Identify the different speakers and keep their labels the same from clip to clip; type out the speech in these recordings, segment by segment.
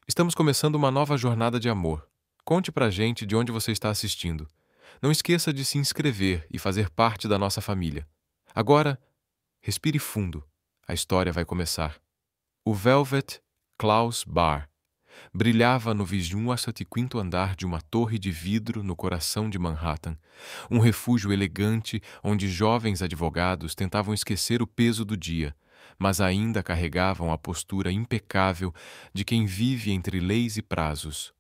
Speaker 1: Estamos começando uma nova jornada de amor. Conte pra gente de onde você está assistindo. Não esqueça de se inscrever e fazer parte da nossa família. Agora, respire fundo. A história vai começar. O Velvet Klaus Bar brilhava no 25º andar de uma torre de vidro no coração de Manhattan, um refúgio elegante onde jovens advogados tentavam esquecer o peso do dia, mas ainda carregavam a postura impecável de quem vive entre leis e prazos.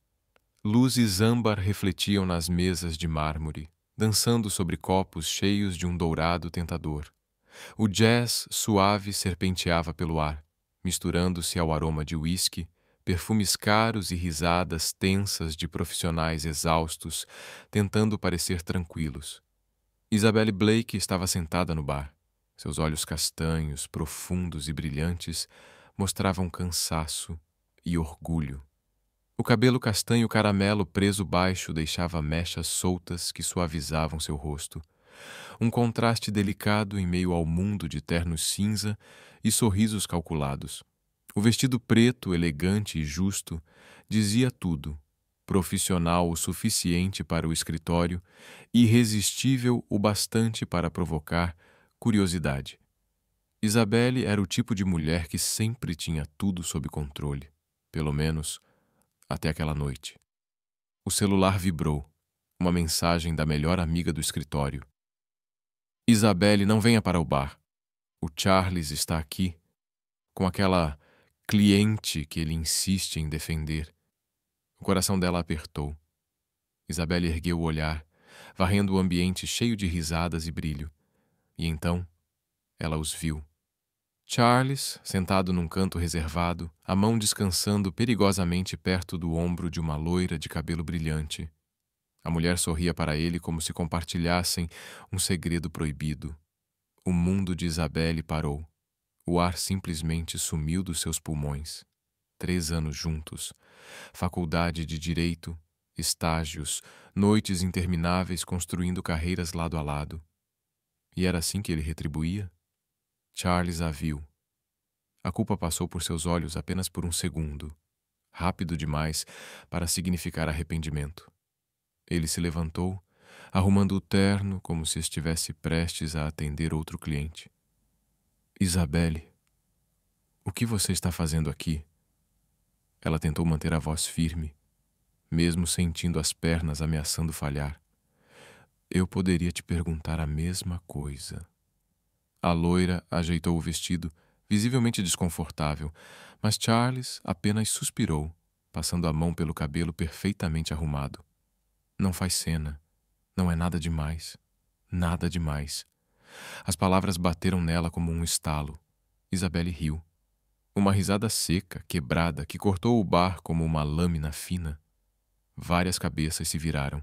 Speaker 1: Luzes âmbar refletiam nas mesas de mármore, dançando sobre copos cheios de um dourado tentador. O jazz suave serpenteava pelo ar, misturando-se ao aroma de uísque, perfumes caros e risadas tensas de profissionais exaustos, tentando parecer tranquilos. Isabelle Blake estava sentada no bar. Seus olhos castanhos, profundos e brilhantes, mostravam cansaço e orgulho. O cabelo castanho caramelo preso baixo deixava mechas soltas que suavizavam seu rosto. Um contraste delicado em meio ao mundo de ternos cinza e sorrisos calculados. O vestido preto, elegante e justo, dizia tudo. Profissional o suficiente para o escritório, irresistível o bastante para provocar curiosidade. Isabelle era o tipo de mulher que sempre tinha tudo sob controle, pelo menos até aquela noite. O celular vibrou, uma mensagem da melhor amiga do escritório. Isabelle, não venha para o bar. O Charles está aqui, com aquela cliente que ele insiste em defender. O coração dela apertou. Isabelle ergueu o olhar, varrendo o ambiente cheio de risadas e brilho. E então, ela os viu. Charles, sentado num canto reservado, a mão descansando perigosamente perto do ombro de uma loira de cabelo brilhante. A mulher sorria para ele como se compartilhassem um segredo proibido. O mundo de Isabelle parou. O ar simplesmente sumiu dos seus pulmões. 3 anos juntos. Faculdade de Direito, estágios, noites intermináveis construindo carreiras lado a lado. E era assim que ele retribuía? Charles a viu. A culpa passou por seus olhos apenas por um segundo. Rápido demais para significar arrependimento. Ele se levantou, arrumando o terno como se estivesse prestes a atender outro cliente. Isabelle, o que você está fazendo aqui? Ela tentou manter a voz firme, mesmo sentindo as pernas ameaçando falhar. Eu poderia te perguntar a mesma coisa. A loira ajeitou o vestido, visivelmente desconfortável, mas Charles apenas suspirou, passando a mão pelo cabelo perfeitamente arrumado. Não faz cena. Não é nada demais. Nada demais. As palavras bateram nela como um estalo. Isabelle riu. Uma risada seca, quebrada, que cortou o bar como uma lâmina fina. Várias cabeças se viraram.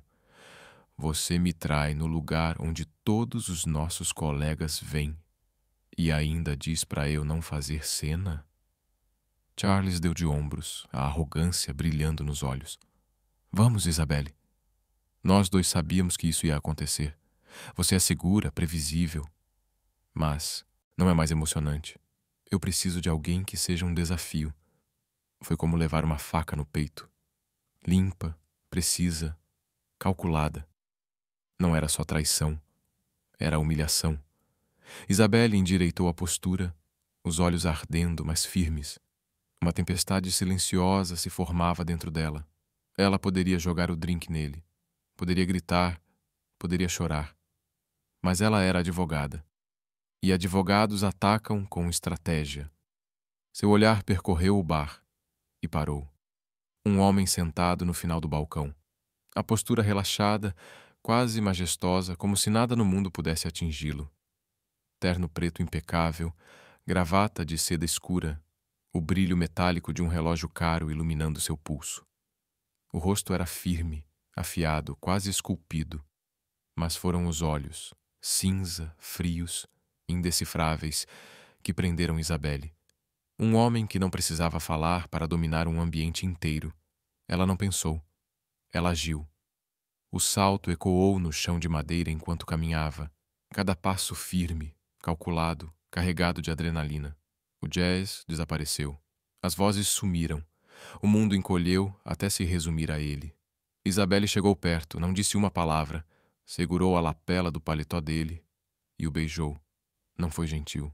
Speaker 1: Você me trai no lugar onde todos os nossos colegas vêm. E ainda diz para eu não fazer cena? Charles deu de ombros, a arrogância brilhando nos olhos. Vamos, Isabelle. Nós dois sabíamos que isso ia acontecer. Você é segura, previsível. Mas não é mais emocionante. Eu preciso de alguém que seja um desafio. Foi como levar uma faca no peito. Limpa, precisa, calculada. Não era só traição. Era humilhação. Isabelle endireitou a postura, os olhos ardendo, mas firmes. Uma tempestade silenciosa se formava dentro dela. Ela poderia jogar o drink nele. Poderia gritar, poderia chorar. Mas ela era advogada. E advogados atacam com estratégia. Seu olhar percorreu o bar e parou. Um homem sentado no final do balcão. A postura relaxada, quase majestosa, como se nada no mundo pudesse atingi-lo. Terno preto impecável, gravata de seda escura, o brilho metálico de um relógio caro iluminando seu pulso. O rosto era firme, afiado, quase esculpido. Mas foram os olhos, cinza, frios, indecifráveis, que prenderam Isabelle. Um homem que não precisava falar para dominar um ambiente inteiro. Ela não pensou. Ela agiu. O salto ecoou no chão de madeira enquanto caminhava, cada passo firme, calculado, carregado de adrenalina. O jazz desapareceu. As vozes sumiram. O mundo encolheu até se resumir a ele. Isabelle chegou perto, não disse uma palavra, segurou a lapela do paletó dele e o beijou. Não foi gentil,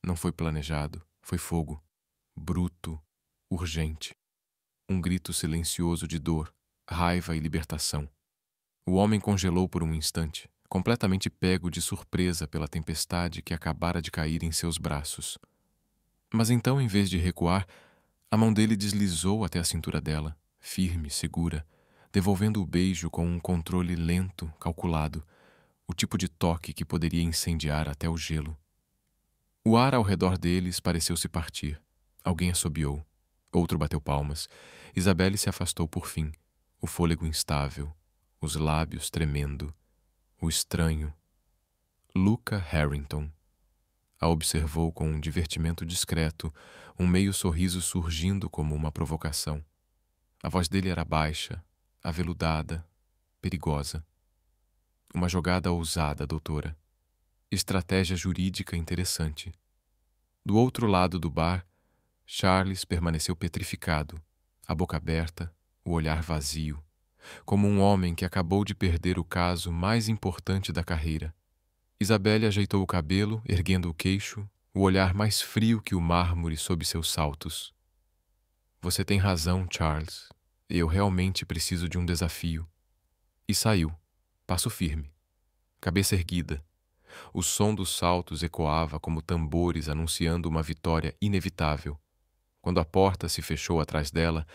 Speaker 1: não foi planejado, foi fogo. Bruto, urgente. Um grito silencioso de dor, raiva e libertação. O homem congelou por um instante, completamente pego de surpresa pela tempestade que acabara de cair em seus braços. Mas então, em vez de recuar, a mão dele deslizou até a cintura dela, firme, segura, devolvendo o beijo com um controle lento, calculado, o tipo de toque que poderia incendiar até o gelo. O ar ao redor deles pareceu se partir. Alguém assobiou. Outro bateu palmas. Isabelle se afastou por fim, o fôlego instável, os lábios tremendo. O estranho. Luca Harrington. A observou com um divertimento discreto, um meio sorriso surgindo como uma provocação. A voz dele era baixa, aveludada, perigosa. Uma jogada ousada, doutora. Estratégia jurídica interessante. Do outro lado do bar, Charles permaneceu petrificado, a boca aberta, o olhar vazio, como um homem que acabou de perder o caso mais importante da carreira. Isabelle ajeitou o cabelo, erguendo o queixo, o olhar mais frio que o mármore sob seus saltos. Você tem razão, Charles. Eu realmente preciso de um desafio. E saiu, passo firme, cabeça erguida. O som dos saltos ecoava como tambores anunciando uma vitória inevitável. Quando a porta se fechou atrás dela,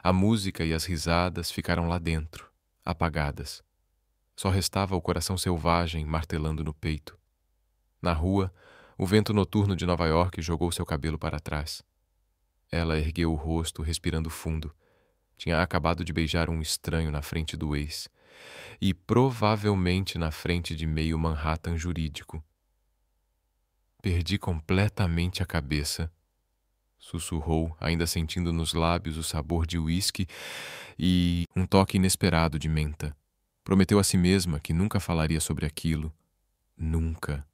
Speaker 1: a música e as risadas ficaram lá dentro, apagadas. Só restava o coração selvagem martelando no peito. Na rua, o vento noturno de Nova York jogou seu cabelo para trás. Ela ergueu o rosto, respirando fundo. Tinha acabado de beijar um estranho na frente do ex. E provavelmente na frente de meio Manhattan jurídico. Perdi completamente a cabeça, sussurrou, ainda sentindo nos lábios o sabor de uísque e um toque inesperado de menta. Prometeu a si mesma que nunca falaria sobre aquilo. Nunca.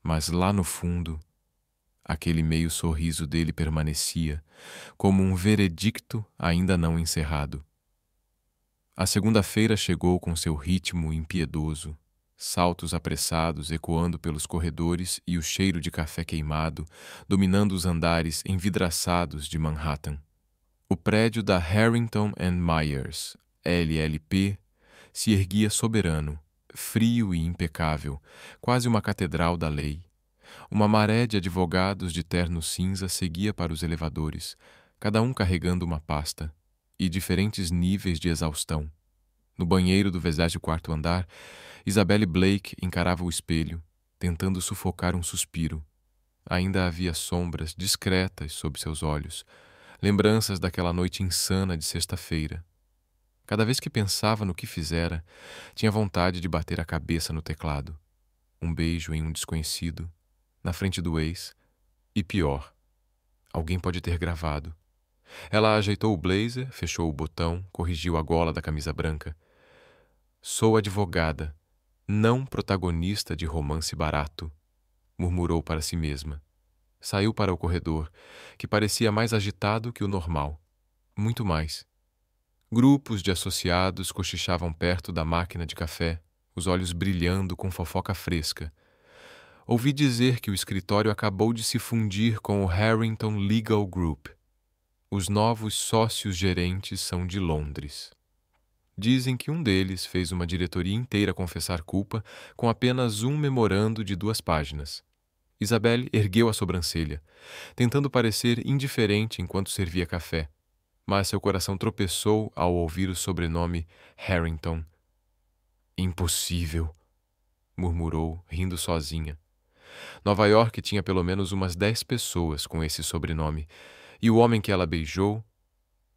Speaker 1: Mas lá no fundo, aquele meio sorriso dele permanecia, como um veredicto ainda não encerrado. A segunda-feira chegou com seu ritmo impiedoso, saltos apressados ecoando pelos corredores e o cheiro de café queimado, dominando os andares envidraçados de Manhattan. O prédio da Harrington & Myers, LLP, se erguia soberano, frio e impecável, quase uma catedral da lei. Uma maré de advogados de terno cinza seguia para os elevadores, cada um carregando uma pasta, e diferentes níveis de exaustão. No banheiro do 24º andar, Isabelle Blake encarava o espelho, tentando sufocar um suspiro. Ainda havia sombras discretas sob seus olhos, lembranças daquela noite insana de sexta-feira. Cada vez que pensava no que fizera, tinha vontade de bater a cabeça no teclado. Um beijo em um desconhecido, na frente do ex, e pior, alguém pode ter gravado. Ela ajeitou o blazer, fechou o botão, corrigiu a gola da camisa branca. Sou advogada, não protagonista de romance barato, murmurou para si mesma. Saiu para o corredor, que parecia mais agitado que o normal. Muito mais. Grupos de associados cochichavam perto da máquina de café, os olhos brilhando com fofoca fresca. Ouvi dizer que o escritório acabou de se fundir com o Harrington Legal Group. Os novos sócios-gerentes são de Londres. Dizem que um deles fez uma diretoria inteira confessar culpa com apenas um memorando de 2 páginas. Isabelle ergueu a sobrancelha, tentando parecer indiferente enquanto servia café, mas seu coração tropeçou ao ouvir o sobrenome Harrington. Impossível, murmurou, rindo sozinha. Nova York tinha pelo menos umas 10 pessoas com esse sobrenome, e o homem que ela beijou,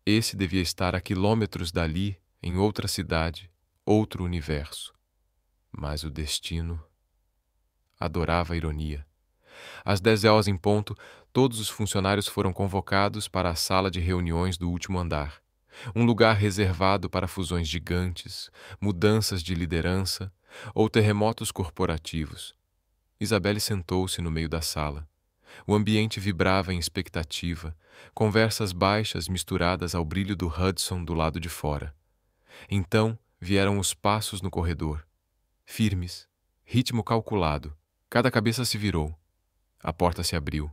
Speaker 1: esse devia estar a quilômetros dali, em outra cidade, outro universo. Mas o destino adorava a ironia. Às 10h em ponto, todos os funcionários foram convocados para a sala de reuniões do último andar, um lugar reservado para fusões gigantes, mudanças de liderança ou terremotos corporativos. Isabelle sentou-se no meio da sala. O ambiente vibrava em expectativa, conversas baixas misturadas ao brilho do Hudson do lado de fora. Então vieram os passos no corredor, firmes, ritmo calculado. Cada cabeça se virou. A porta se abriu.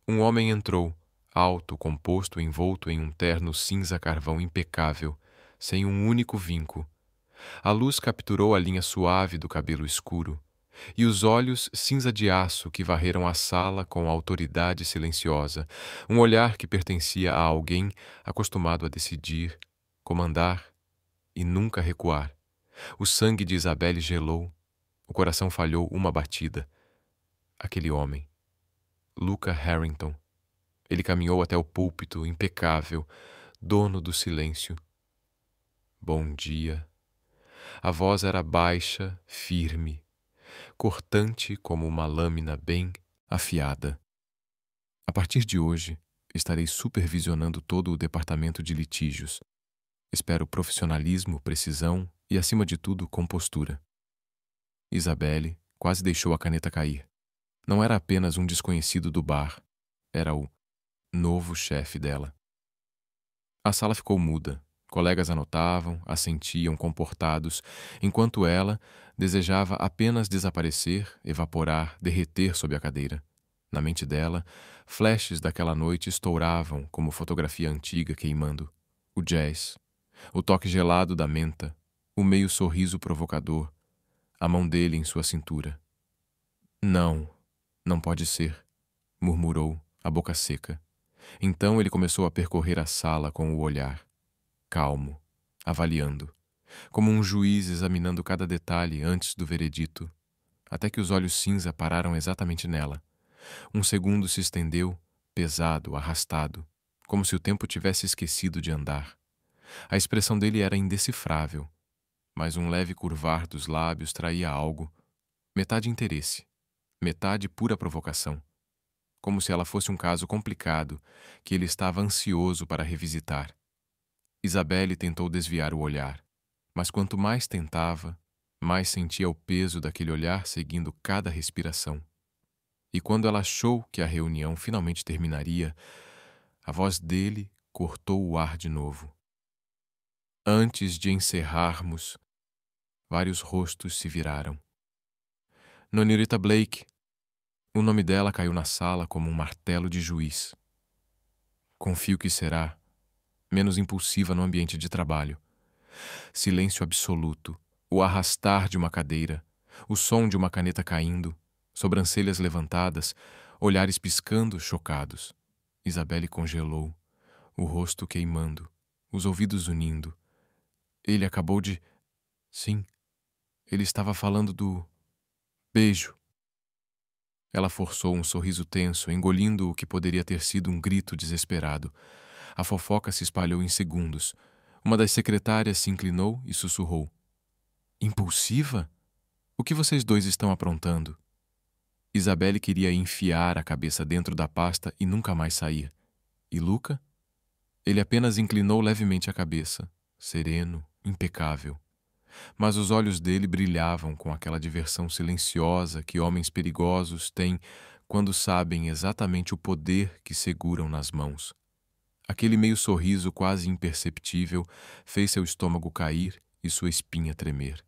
Speaker 1: Um homem entrou, alto, composto, envolto em um terno cinza carvão impecável, sem um único vinco. A luz capturou a linha suave do cabelo escuro e os olhos cinza de aço que varreram a sala com autoridade silenciosa, um olhar que pertencia a alguém acostumado a decidir, comandar e nunca recuar. O sangue de Isabelle gelou, o coração falhou uma batida. Aquele homem, Luca Harrington. Ele caminhou até o púlpito, impecável, dono do silêncio. Bom dia. A voz era baixa, firme, cortante como uma lâmina bem afiada. A partir de hoje, estarei supervisionando todo o departamento de litígios. Espero profissionalismo, precisão e, acima de tudo, compostura. Isabelle quase deixou a caneta cair. Não era apenas um desconhecido do bar, era o novo chefe dela. A sala ficou muda. Colegas anotavam, assentiam comportados, enquanto ela desejava apenas desaparecer, evaporar, derreter sob a cadeira. Na mente dela, flashes daquela noite estouravam como fotografia antiga queimando. O jazz, o toque gelado da menta, o meio sorriso provocador, a mão dele em sua cintura. Não, não pode ser, murmurou, a boca seca. Então ele começou a percorrer a sala com o olhar, calmo, avaliando, como um juiz examinando cada detalhe antes do veredito, até que os olhos cinza pararam exatamente nela. Um segundo se estendeu, pesado, arrastado, como se o tempo tivesse esquecido de andar. A expressão dele era indecifrável, mas um leve curvar dos lábios traía algo, metade interesse, metade pura provocação, como se ela fosse um caso complicado que ele estava ansioso para revisitar. Isabelle tentou desviar o olhar, mas quanto mais tentava, mais sentia o peso daquele olhar seguindo cada respiração. E quando ela achou que a reunião finalmente terminaria, a voz dele cortou o ar de novo. Antes de encerrarmos, vários rostos se viraram. Nonirita Blake. O nome dela caiu na sala como um martelo de juiz. Confio que será menos impulsiva no ambiente de trabalho. Silêncio absoluto, o arrastar de uma cadeira, o som de uma caneta caindo, sobrancelhas levantadas, olhares piscando, chocados. Isabelle congelou, o rosto queimando, os ouvidos unindo. Ele acabou de... Sim, ele estava falando do... beijo. Ela forçou um sorriso tenso, engolindo o que poderia ter sido um grito desesperado. A fofoca se espalhou em segundos. Uma das secretárias se inclinou e sussurrou. Impulsiva? O que vocês dois estão aprontando? Isabelle queria enfiar a cabeça dentro da pasta e nunca mais sair. E Luca? Ele apenas inclinou levemente a cabeça, sereno, impecável. Mas os olhos dele brilhavam com aquela diversão silenciosa que homens perigosos têm quando sabem exatamente o poder que seguram nas mãos. Aquele meio sorriso quase imperceptível fez seu estômago cair e sua espinha tremer.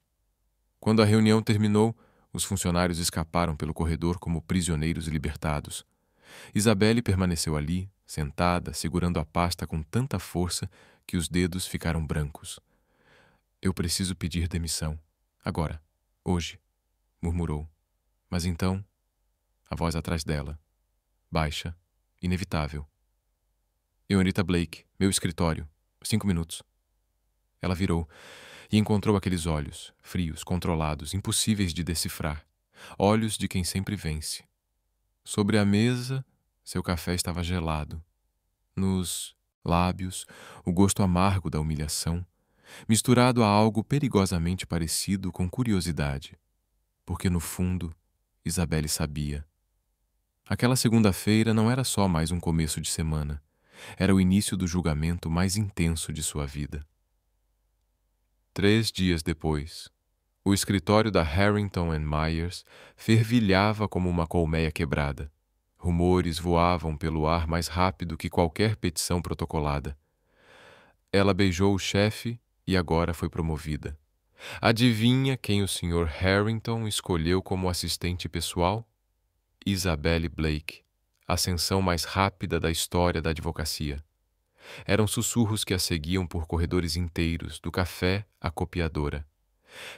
Speaker 1: Quando a reunião terminou, os funcionários escaparam pelo corredor como prisioneiros libertados. Isabelle permaneceu ali, sentada, segurando a pasta com tanta força que os dedos ficaram brancos. Eu preciso pedir demissão. Agora. Hoje. Murmurou. Mas então... A voz atrás dela. Baixa. Inevitável. Nonirita Blake, meu escritório. 5 minutos. Ela virou e encontrou aqueles olhos, frios, controlados, impossíveis de decifrar. Olhos de quem sempre vence. Sobre a mesa, seu café estava gelado. Nos lábios, o gosto amargo da humilhação, misturado a algo perigosamente parecido com curiosidade. Porque, no fundo, Isabelle sabia. Aquela segunda-feira não era só mais um começo de semana. Era o início do julgamento mais intenso de sua vida. 3 dias depois, o escritório da Harrington and Myers fervilhava como uma colmeia quebrada. Rumores voavam pelo ar mais rápido que qualquer petição protocolada. Ela beijou o chefe e agora foi promovida. Adivinha quem o Sr. Harrington escolheu como assistente pessoal? Isabelle Blake, ascensão mais rápida da história da advocacia. Eram sussurros que a seguiam por corredores inteiros, do café à copiadora.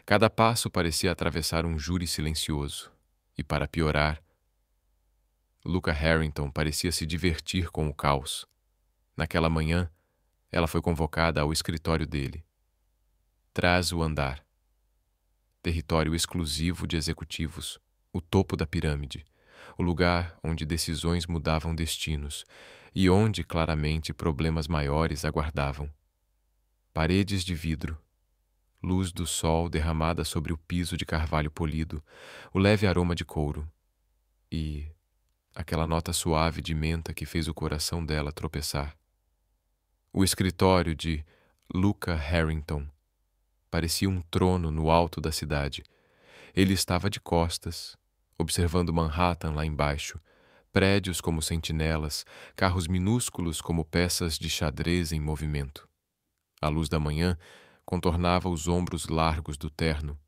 Speaker 1: Cada passo parecia atravessar um júri silencioso. E, para piorar, Luca Harrington parecia se divertir com o caos. Naquela manhã, ela foi convocada ao escritório dele. Trás o andar. Território exclusivo de executivos, o topo da pirâmide, o lugar onde decisões mudavam destinos e onde, claramente, problemas maiores aguardavam. Paredes de vidro, luz do sol derramada sobre o piso de carvalho polido, o leve aroma de couro e aquela nota suave de menta que fez o coração dela tropeçar. O escritório de Luca Harrington parecia um trono no alto da cidade. Ele estava de costas, observando Manhattan lá embaixo, prédios como sentinelas, carros minúsculos como peças de xadrez em movimento. A luz da manhã contornava os ombros largos do terno,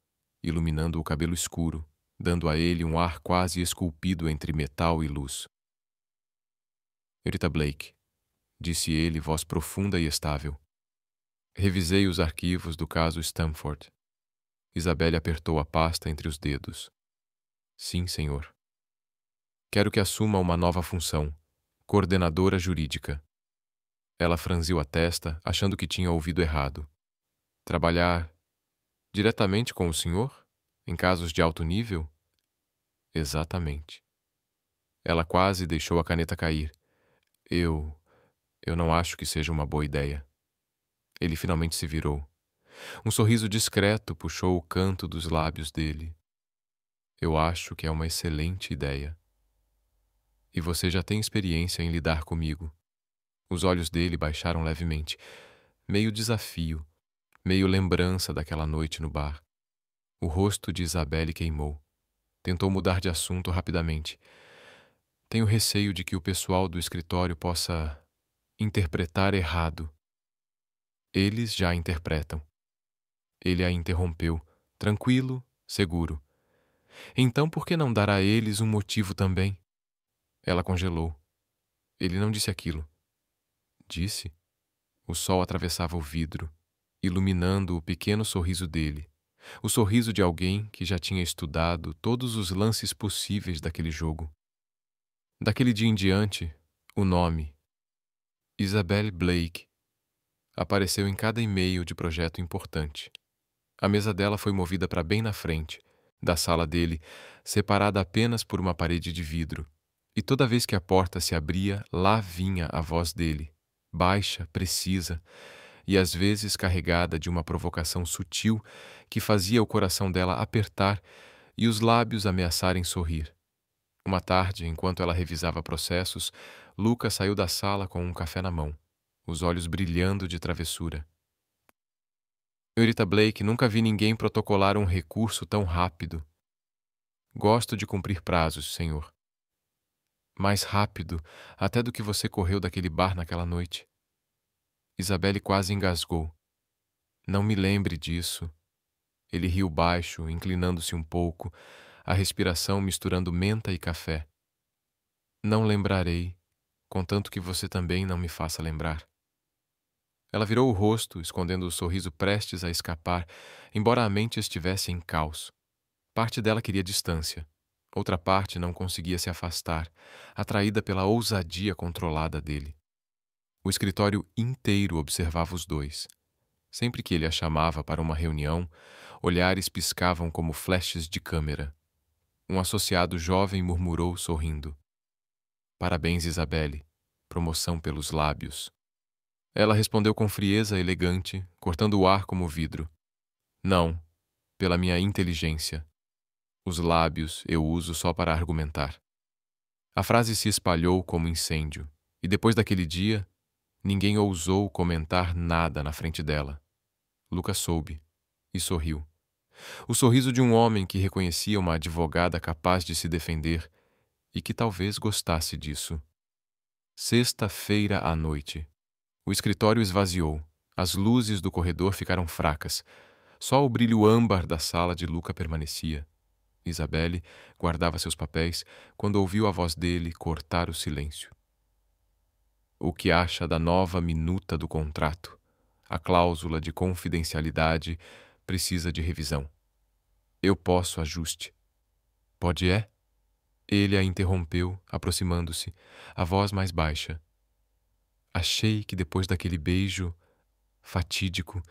Speaker 1: iluminando o cabelo escuro, dando a ele um ar quase esculpido entre metal e luz. Eurita Blake, disse ele, voz profunda e estável. Revisei os arquivos do caso Stamford. Isabelle apertou a pasta entre os dedos. Sim, senhor. Quero que assuma uma nova função, coordenadora jurídica. Ela franziu a testa, achando que tinha ouvido errado. Trabalhar diretamente com o senhor? Em casos de alto nível? Exatamente. Ela quase deixou a caneta cair. Eu não acho que seja uma boa ideia. Ele finalmente se virou. Um sorriso discreto puxou o canto dos lábios dele. Eu acho que é uma excelente ideia. E você já tem experiência em lidar comigo. Os olhos dele baixaram levemente, meio desafio, meio lembrança daquela noite no bar. O rosto de Isabelle queimou. Tentou mudar de assunto rapidamente. Tenho receio de que o pessoal do escritório possa interpretar errado. Eles já interpretam. Ele a interrompeu, tranquilo, seguro. Então por que não dar a eles um motivo também? Ela congelou. Ele não disse aquilo. Disse? O sol atravessava o vidro, iluminando o pequeno sorriso dele. O sorriso de alguém que já tinha estudado todos os lances possíveis daquele jogo. Daquele dia em diante, o nome, Isabelle Blake, apareceu em cada e-mail de projeto importante. A mesa dela foi movida para bem na frente, da sala dele, separada apenas por uma parede de vidro, e toda vez que a porta se abria, lá vinha a voz dele, baixa, precisa, e às vezes carregada de uma provocação sutil que fazia o coração dela apertar e os lábios ameaçarem sorrir. Uma tarde, enquanto ela revisava processos, Luca saiu da sala com um café na mão, os olhos brilhando de travessura. Eurita Blake, nunca vi ninguém protocolar um recurso tão rápido. Gosto de cumprir prazos, senhor. Mais rápido até do que você correu daquele bar naquela noite. Isabelle quase engasgou. Não me lembre disso. Ele riu baixo, inclinando-se um pouco, a respiração misturando menta e café. Não lembrarei, contanto que você também não me faça lembrar. Ela virou o rosto, escondendo o sorriso prestes a escapar, embora a mente estivesse em caos. Parte dela queria distância. Outra parte não conseguia se afastar, atraída pela ousadia controlada dele. O escritório inteiro observava os dois. Sempre que ele a chamava para uma reunião, olhares piscavam como flashes de câmera. Um associado jovem murmurou sorrindo. Parabéns, Isabelle. Promoção pelos lábios. Ela respondeu com frieza elegante, cortando o ar como vidro. Não, pela minha inteligência. Os lábios eu uso só para argumentar. A frase se espalhou como incêndio, e depois daquele dia, ninguém ousou comentar nada na frente dela. Lucas soube e sorriu. O sorriso de um homem que reconhecia uma advogada capaz de se defender e que talvez gostasse disso. Sexta-feira à noite. O escritório esvaziou. As luzes do corredor ficaram fracas. Só o brilho âmbar da sala de Luca permanecia. Isabelle guardava seus papéis quando ouviu a voz dele cortar o silêncio. O que acha da nova minuta do contrato? A cláusula de confidencialidade precisa de revisão. Eu posso ajuste. Pode é? Ele a interrompeu, aproximando-se, a voz mais baixa. Achei que depois daquele beijo fatídico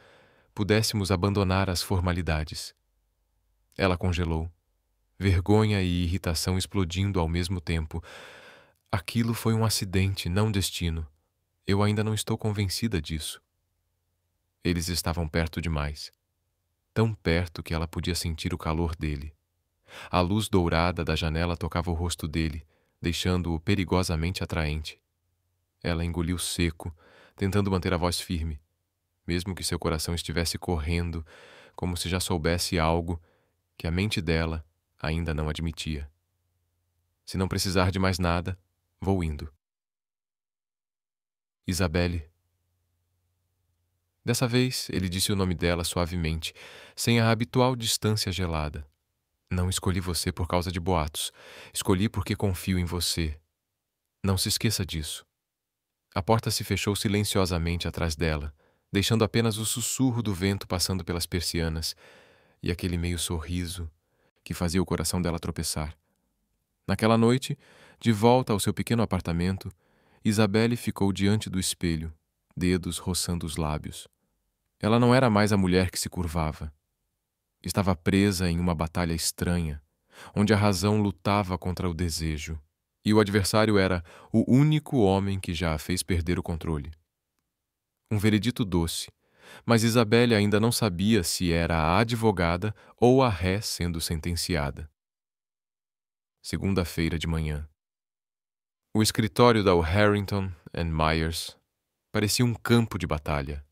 Speaker 1: pudéssemos abandonar as formalidades. Ela congelou, vergonha e irritação explodindo ao mesmo tempo. Aquilo foi um acidente, não destino. Eu ainda não estou convencida disso. Eles estavam perto demais. Tão perto que ela podia sentir o calor dele. A luz dourada da janela tocava o rosto dele, deixando-o perigosamente atraente. Ela engoliu seco, tentando manter a voz firme, mesmo que seu coração estivesse correndo, como se já soubesse algo que a mente dela ainda não admitia. Se não precisar de mais nada, vou indo. Isabelle. Dessa vez, ele disse o nome dela suavemente, sem a habitual distância gelada. Não escolhi você por causa de boatos. Escolhi porque confio em você. Não se esqueça disso. A porta se fechou silenciosamente atrás dela, deixando apenas o sussurro do vento passando pelas persianas e aquele meio sorriso que fazia o coração dela tropeçar. Naquela noite, de volta ao seu pequeno apartamento, Isabelle ficou diante do espelho, dedos roçando os lábios. Ela não era mais a mulher que se curvava. Estava presa em uma batalha estranha, onde a razão lutava contra o desejo, e o adversário era o único homem que já a fez perder o controle. Um veredito doce, mas Isabelle ainda não sabia se era a advogada ou a ré sendo sentenciada. Segunda-feira de manhã. O escritório da Harrington & Myers parecia um campo de batalha.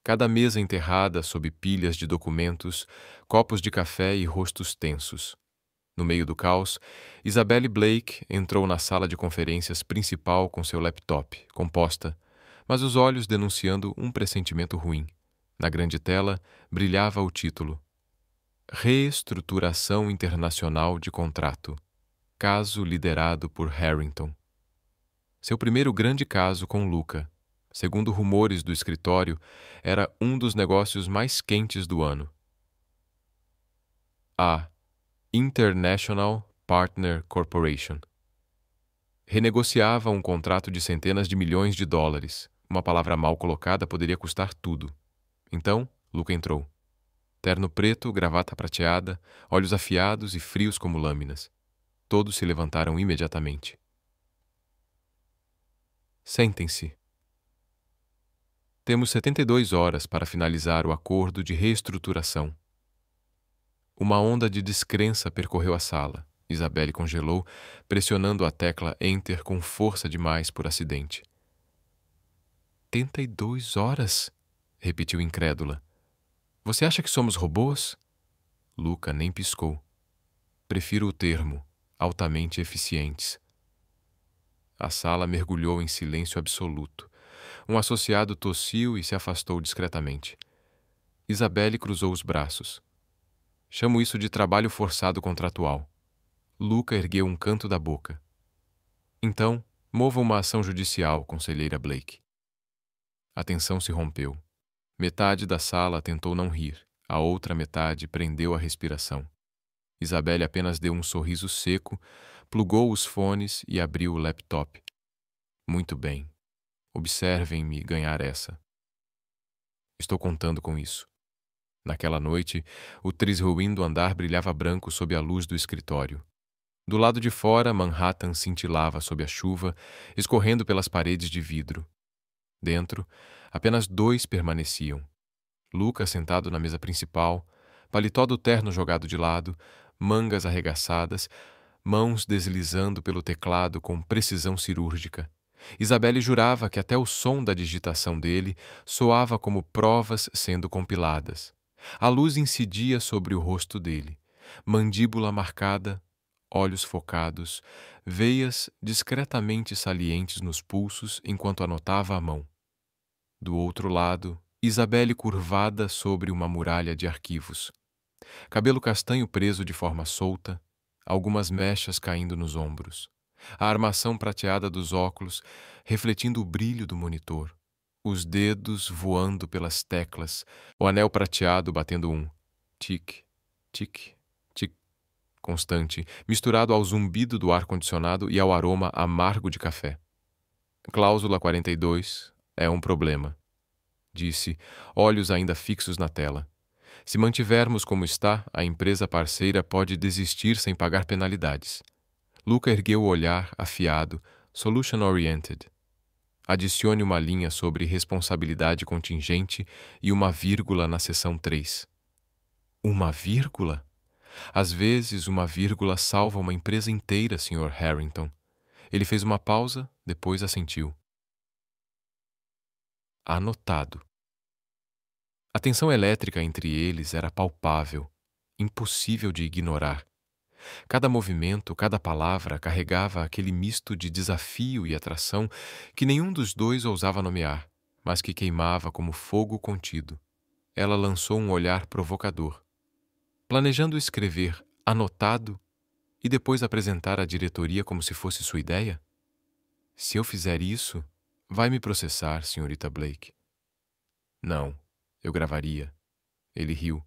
Speaker 1: Cada mesa enterrada sob pilhas de documentos, copos de café e rostos tensos. No meio do caos, Isabelle Blake entrou na sala de conferências principal com seu laptop, composta, mas os olhos denunciando um pressentimento ruim. Na grande tela, brilhava o título: Reestruturação Internacional de Contrato. Caso liderado por Harrington. Seu primeiro grande caso com Luca. Segundo rumores do escritório, era um dos negócios mais quentes do ano. A International Partner Corporation renegociava um contrato de centenas de milhões de dólares. Uma palavra mal colocada poderia custar tudo. Então, Luca entrou. Terno preto, gravata prateada, olhos afiados e frios como lâminas. Todos se levantaram imediatamente. Sentem-se. Temos 72 horas para finalizar o acordo de reestruturação. Uma onda de descrença percorreu a sala. Isabelle congelou, pressionando a tecla Enter com força demais por acidente. 72 horas? Repetiu incrédula. Você acha que somos robôs? Luca nem piscou. Prefiro o termo, altamente eficientes. A sala mergulhou em silêncio absoluto. Um associado tossiu e se afastou discretamente. Isabelle cruzou os braços. Chamo isso de trabalho forçado contratual. Luca ergueu um canto da boca. Então, mova uma ação judicial, conselheira Blake. A tensão se rompeu. Metade da sala tentou não rir. A outra metade prendeu a respiração. Isabelle apenas deu um sorriso seco, plugou os fones e abriu o laptop. Muito bem. Observem-me ganhar essa. Estou contando com isso. Naquela noite, o trisruindo andar brilhava branco sob a luz do escritório. Do lado de fora, Manhattan cintilava sob a chuva, escorrendo pelas paredes de vidro. Dentro, apenas dois permaneciam. Luca sentado na mesa principal, paletó do terno jogado de lado, mangas arregaçadas, mãos deslizando pelo teclado com precisão cirúrgica. Isabelle jurava que até o som da digitação dele soava como provas sendo compiladas. A luz incidia sobre o rosto dele, mandíbula marcada, olhos focados, veias discretamente salientes nos pulsos enquanto anotava à mão. Do outro lado, Isabelle curvada sobre uma muralha de arquivos. Cabelo castanho preso de forma solta, algumas mechas caindo nos ombros. A armação prateada dos óculos refletindo o brilho do monitor. Os dedos voando pelas teclas, o anel prateado batendo um tic, tic, tic constante, misturado ao zumbido do ar-condicionado e ao aroma amargo de café. Cláusula 42 é um problema, disse, olhos ainda fixos na tela. Se mantivermos como está, a empresa parceira pode desistir sem pagar penalidades. Luca ergueu o olhar, afiado, solution-oriented. Adicione uma linha sobre responsabilidade contingente e uma vírgula na seção 3. Uma vírgula? Às vezes, uma vírgula salva uma empresa inteira, Sr. Harrington. Ele fez uma pausa, depois assentiu. Anotado. A tensão elétrica entre eles era palpável, impossível de ignorar. Cada movimento, cada palavra carregava aquele misto de desafio e atração que nenhum dos dois ousava nomear, mas que queimava como fogo contido. Ela lançou um olhar provocador. Planejando escrever anotado e depois apresentar à diretoria como se fosse sua ideia? Se eu fizer isso, vai me processar, senhorita Blake. Não, eu gravaria. Ele riu,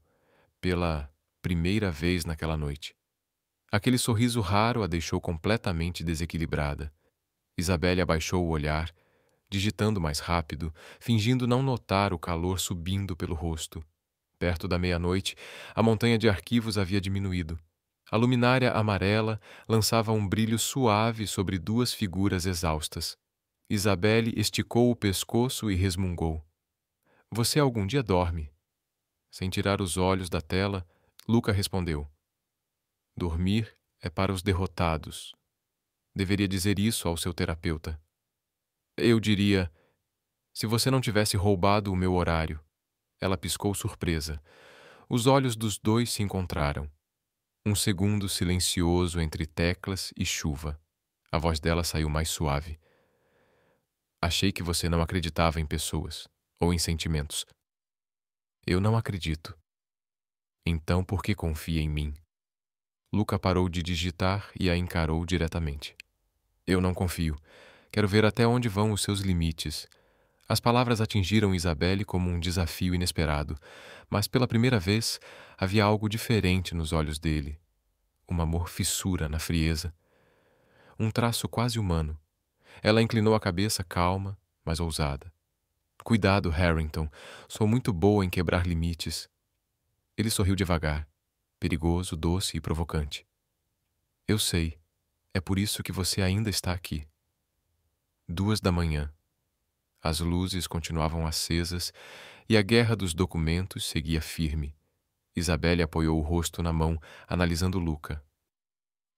Speaker 1: pela primeira vez naquela noite. Aquele sorriso raro a deixou completamente desequilibrada. Isabelle abaixou o olhar, digitando mais rápido, fingindo não notar o calor subindo pelo rosto. Perto da meia-noite, a montanha de arquivos havia diminuído. A luminária amarela lançava um brilho suave sobre duas figuras exaustas. Isabelle esticou o pescoço e resmungou. Você algum dia dorme? Sem tirar os olhos da tela, Luca respondeu. Dormir é para os derrotados. Deveria dizer isso ao seu terapeuta. Eu diria, se você não tivesse roubado o meu horário. Ela piscou surpresa. Os olhos dos dois se encontraram. Um segundo silencioso entre teclas e chuva. A voz dela saiu mais suave. Achei que você não acreditava em pessoas, ou em sentimentos. Eu não acredito. Então por que confia em mim? Luca parou de digitar e a encarou diretamente. Eu não confio. Quero ver até onde vão os seus limites. As palavras atingiram Isabelle como um desafio inesperado, mas pela primeira vez havia algo diferente nos olhos dele. Uma fissura na frieza. Um traço quase humano. Ela inclinou a cabeça calma, mas ousada. Cuidado, Harrington. Sou muito boa em quebrar limites. Ele sorriu devagar. Perigoso, doce e provocante. Eu sei. É por isso que você ainda está aqui. 2 da manhã. As luzes continuavam acesas e a guerra dos documentos seguia firme. Isabelle apoiou o rosto na mão, analisando Luca.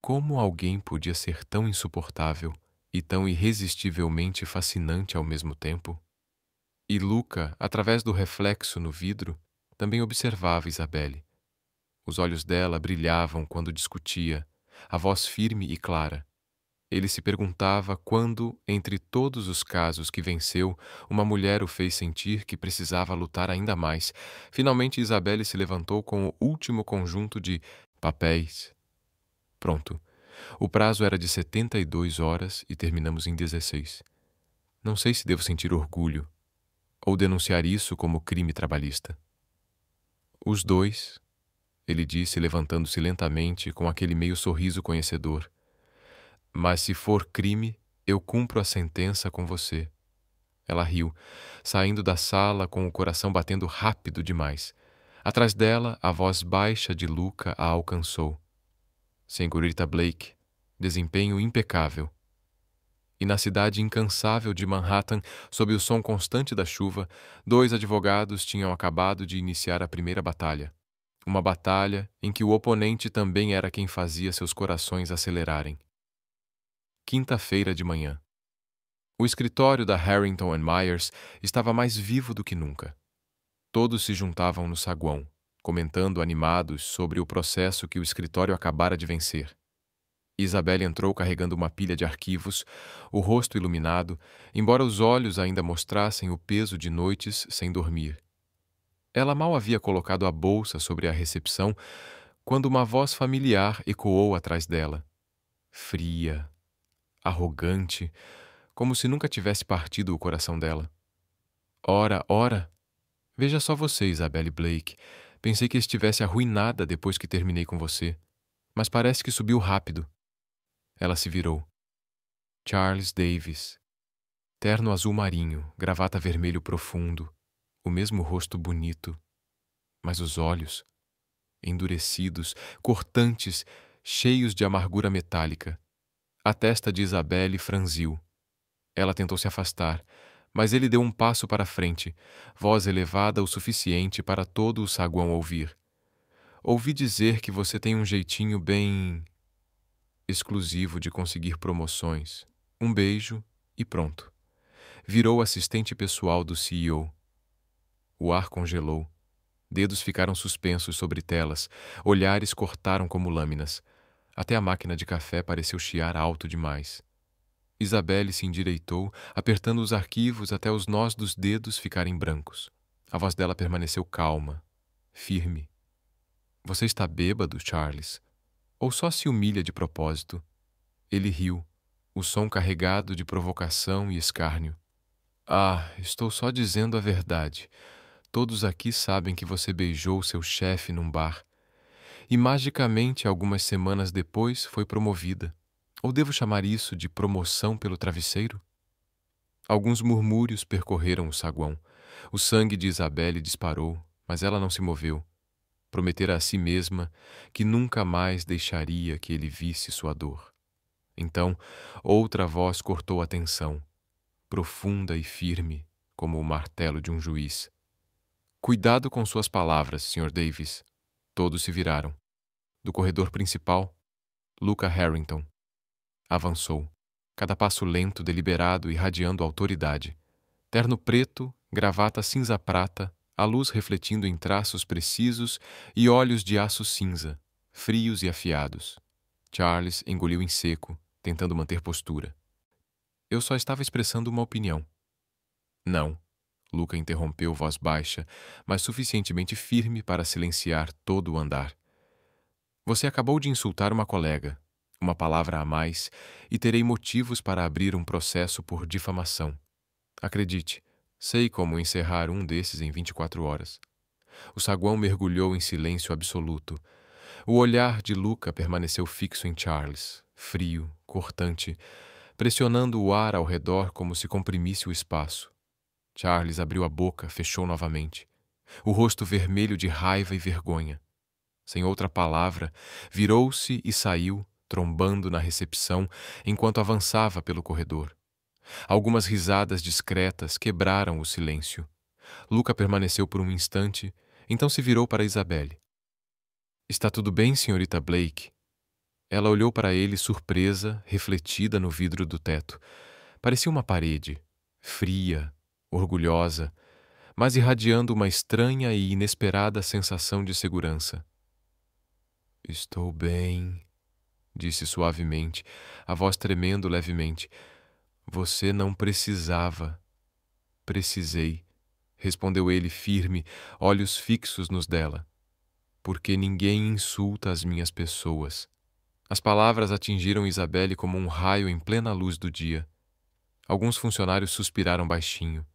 Speaker 1: Como alguém podia ser tão insuportável e tão irresistivelmente fascinante ao mesmo tempo? E Luca, através do reflexo no vidro, também observava Isabelle. Os olhos dela brilhavam quando discutia, a voz firme e clara. Ele se perguntava quando, entre todos os casos que venceu, uma mulher o fez sentir que precisava lutar ainda mais. Finalmente Isabelle se levantou com o último conjunto de papéis. Pronto. O prazo era de 72 horas e terminamos em 16. Não sei se devo sentir orgulho ou denunciar isso como crime trabalhista. Os dois, ele disse, levantando-se lentamente com aquele meio sorriso conhecedor. Mas se for crime, eu cumpro a sentença com você. Ela riu, saindo da sala com o coração batendo rápido demais. Atrás dela, a voz baixa de Luca a alcançou. Senhorita Blake, desempenho impecável. E na cidade incansável de Manhattan, sob o som constante da chuva, 2 advogados tinham acabado de iniciar a primeira batalha. Uma batalha em que o oponente também era quem fazia seus corações acelerarem. Quinta-feira de manhã. O escritório da Harrington Myers estava mais vivo do que nunca. Todos se juntavam no saguão, comentando animados sobre o processo que o escritório acabara de vencer. Isabelle entrou carregando uma pilha de arquivos, o rosto iluminado, embora os olhos ainda mostrassem o peso de noites sem dormir. Ela mal havia colocado a bolsa sobre a recepção quando uma voz familiar ecoou atrás dela. Fria, arrogante, como se nunca tivesse partido o coração dela. Ora, ora! Veja só você, Isabelle Blake. Pensei que estivesse arruinada depois que terminei com você. Mas parece que subiu rápido. Ela se virou. Charles Davis. Terno azul marinho, gravata vermelho profundo, o mesmo rosto bonito. Mas os olhos, endurecidos, cortantes, cheios de amargura metálica. A testa de Isabelle franziu. Ela tentou se afastar, mas ele deu um passo para a frente, voz elevada o suficiente para todo o saguão ouvir. Ouvi dizer que você tem um jeitinho bem exclusivo de conseguir promoções. Um beijo e pronto. Virou assistente pessoal do CEO. O ar congelou. Dedos ficaram suspensos sobre telas, olhares cortaram como lâminas. Até a máquina de café pareceu chiar alto demais. Isabelle se endireitou, apertando os arquivos até os nós dos dedos ficarem brancos. A voz dela permaneceu calma, firme. Você está bêbado, Charles? Ou só se humilha de propósito? Ele riu, o som carregado de provocação e escárnio. Ah, estou só dizendo a verdade. Todos aqui sabem que você beijou seu chefe num bar. E magicamente, algumas semanas depois, foi promovida. Ou devo chamar isso de promoção pelo travesseiro? Alguns murmúrios percorreram o saguão. O sangue de Isabelle disparou, mas ela não se moveu. Prometera a si mesma que nunca mais deixaria que ele visse sua dor. Então, outra voz cortou a tensão, profunda e firme, como o martelo de um juiz. Cuidado com suas palavras, Sr. Davis. Todos se viraram. Do corredor principal, Luca Harrington avançou, cada passo lento, deliberado, irradiando autoridade. Terno preto, gravata cinza-prata, a luz refletindo em traços precisos e olhos de aço cinza, frios e afiados. Charles engoliu em seco, tentando manter postura. Eu só estava expressando uma opinião. Não, Luca interrompeu voz baixa, mas suficientemente firme para silenciar todo o andar. Você acabou de insultar uma colega. Uma palavra a mais, e terei motivos para abrir um processo por difamação. Acredite, sei como encerrar um desses em 24 horas. O saguão mergulhou em silêncio absoluto. O olhar de Luca permaneceu fixo em Charles, frio, cortante, pressionando o ar ao redor como se comprimisse o espaço. Charles abriu a boca, fechou novamente. O rosto vermelho de raiva e vergonha. Sem outra palavra, virou-se e saiu, trombando na recepção enquanto avançava pelo corredor. Algumas risadas discretas quebraram o silêncio. Luca permaneceu por um instante, então se virou para Isabelle. Está tudo bem, senhorita Blake? Ela olhou para ele surpresa, refletida no vidro do teto. Parecia uma parede, fria, orgulhosa, mas irradiando uma estranha e inesperada sensação de segurança. Estou bem, disse suavemente, a voz tremendo levemente. Você não precisava. Precisei, respondeu ele firme, olhos fixos nos dela. Porque ninguém insulta as minhas pessoas. As palavras atingiram Isabelle como um raio em plena luz do dia. Alguns funcionários suspiraram baixinho.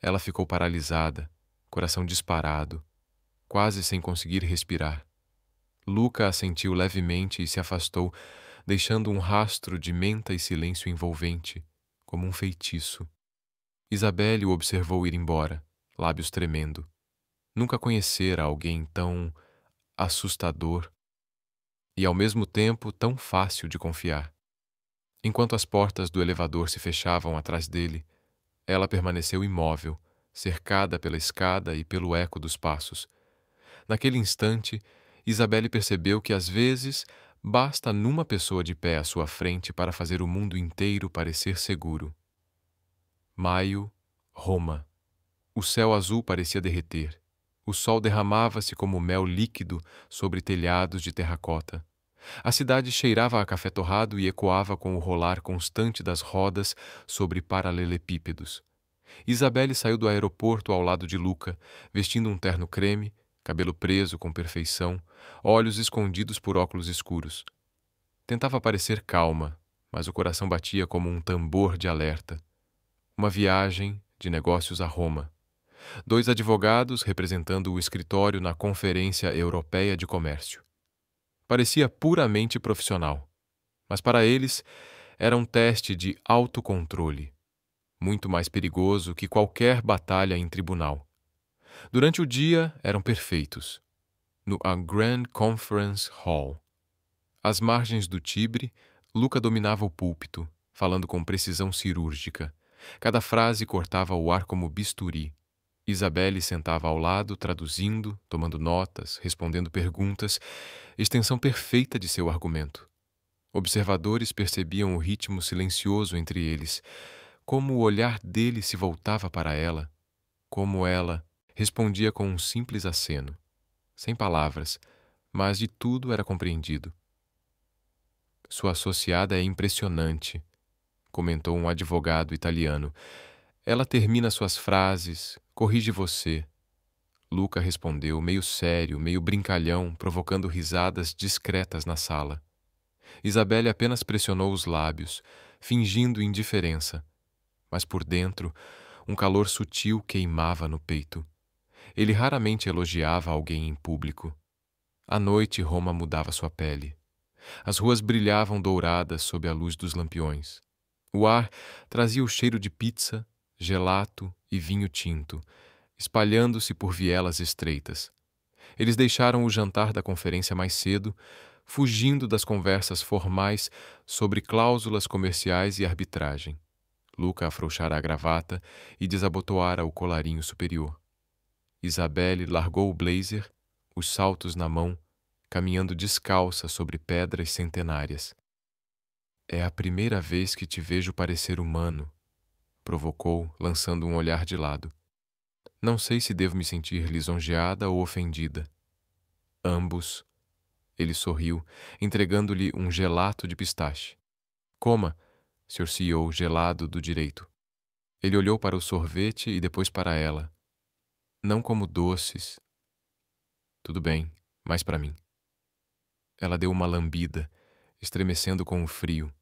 Speaker 1: Ela ficou paralisada, coração disparado, quase sem conseguir respirar. Luca assentiu levemente e se afastou, deixando um rastro de menta e silêncio envolvente, como um feitiço. Isabelle o observou ir embora, lábios tremendo. Nunca conhecera alguém tão assustador e, ao mesmo tempo, tão fácil de confiar. Enquanto as portas do elevador se fechavam atrás dele, ela permaneceu imóvel, cercada pela escada e pelo eco dos passos. Naquele instante, Isabelle percebeu que, às vezes, basta numa pessoa de pé à sua frente para fazer o mundo inteiro parecer seguro. Maio, Roma. O céu azul parecia derreter. O sol derramava-se como mel líquido sobre telhados de terracota. A cidade cheirava a café torrado e ecoava com o rolar constante das rodas sobre paralelepípedos. Isabelle saiu do aeroporto ao lado de Luca, vestindo um terno creme, cabelo preso com perfeição, olhos escondidos por óculos escuros. Tentava parecer calma, mas o coração batia como um tambor de alerta. Uma viagem de negócios a Roma. 2 advogados representando o escritório na Conferência Europeia de Comércio. Parecia puramente profissional, mas para eles era um teste de autocontrole, muito mais perigoso que qualquer batalha em tribunal. Durante o dia eram perfeitos. No Grand Conference Hall, às margens do Tibre, Luca dominava o púlpito, falando com precisão cirúrgica. Cada frase cortava o ar como bisturi. Isabelle sentava ao lado, traduzindo, tomando notas, respondendo perguntas, extensão perfeita de seu argumento. Observadores percebiam o ritmo silencioso entre eles, como o olhar dele se voltava para ela, como ela respondia com um simples aceno, sem palavras, mas de tudo era compreendido. Sua associada é impressionante, comentou um advogado italiano. Ela termina suas frases, corrige você. Luca respondeu, meio sério, meio brincalhão, provocando risadas discretas na sala. Isabelle apenas pressionou os lábios, fingindo indiferença, mas por dentro, um calor sutil queimava no peito. Ele raramente elogiava alguém em público. À noite, Roma mudava sua pele. As ruas brilhavam douradas sob a luz dos lampiões. O ar trazia o cheiro de pizza, gelato e vinho tinto, espalhando-se por vielas estreitas. Eles deixaram o jantar da conferência mais cedo, fugindo das conversas formais sobre cláusulas comerciais e arbitragem. Luca afrouxara a gravata e desabotoara o colarinho superior. Isabelle largou o blazer, os saltos na mão, caminhando descalça sobre pedras centenárias. É a primeira vez que te vejo parecer humano, provocou, lançando um olhar de lado. Não sei se devo me sentir lisonjeada ou ofendida. Ambos. Ele sorriu, entregando-lhe um gelato de pistache. Coma, Sr. CEO gelado do direito. Ele olhou para o sorvete e depois para ela. Não como doces. Tudo bem, mas para mim. Ela deu uma lambida, estremecendo com o frio.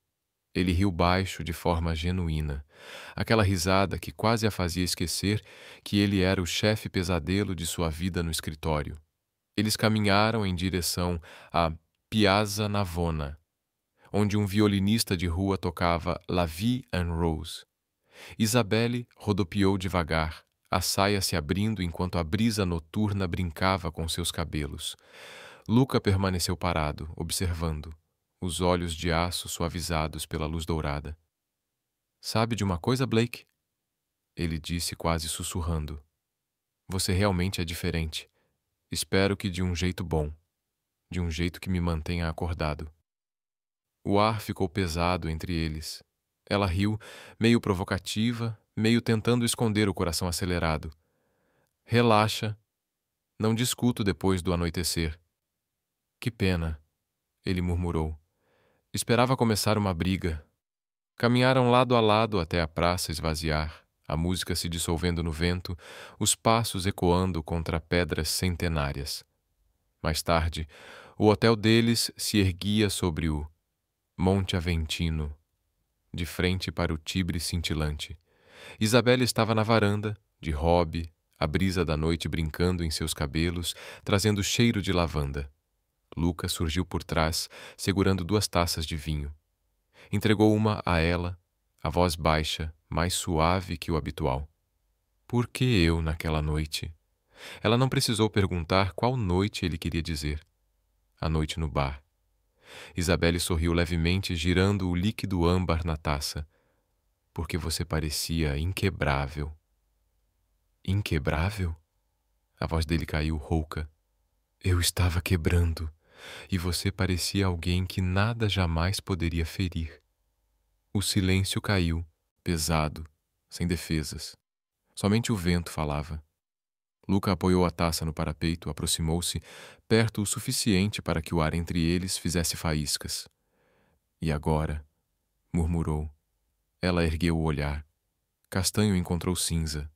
Speaker 1: Ele riu baixo de forma genuína, aquela risada que quase a fazia esquecer que ele era o chefe pesadelo de sua vida no escritório. Eles caminharam em direção à Piazza Navona, onde um violinista de rua tocava La Vie en Rose. Isabelle rodopiou devagar, a saia se abrindo enquanto a brisa noturna brincava com seus cabelos. Luca permaneceu parado, observando, os olhos de aço suavizados pela luz dourada. Sabe de uma coisa, Blake? Ele disse quase sussurrando. Você realmente é diferente. Espero que de um jeito bom, de um jeito que me mantenha acordado. O ar ficou pesado entre eles. Ela riu, meio provocativa, meio tentando esconder o coração acelerado. Relaxa. Não discuto depois do anoitecer. Que pena, ele murmurou. Esperava começar uma briga. Caminharam lado a lado até a praça esvaziar, a música se dissolvendo no vento, os passos ecoando contra pedras centenárias. Mais tarde, o hotel deles se erguia sobre o Monte Aventino, de frente para o Tibre cintilante. Isabelle estava na varanda, de hobby, a brisa da noite brincando em seus cabelos, trazendo cheiro de lavanda. Luca surgiu por trás, segurando 2 taças de vinho. Entregou uma a ela, a voz baixa, mais suave que o habitual. Por que eu naquela noite? Ela não precisou perguntar qual noite ele queria dizer. A noite no bar. Isabelle sorriu levemente, girando o líquido âmbar na taça. Porque você parecia inquebrável. Inquebrável? A voz dele caiu rouca. Eu estava quebrando, e você parecia alguém que nada jamais poderia ferir. O silêncio caiu, pesado, sem defesas. Somente o vento falava. Luca apoiou a taça no parapeito, aproximou-se, perto o suficiente para que o ar entre eles fizesse faíscas. E agora? Murmurou. Ela ergueu o olhar. Castanho encontrou cinza.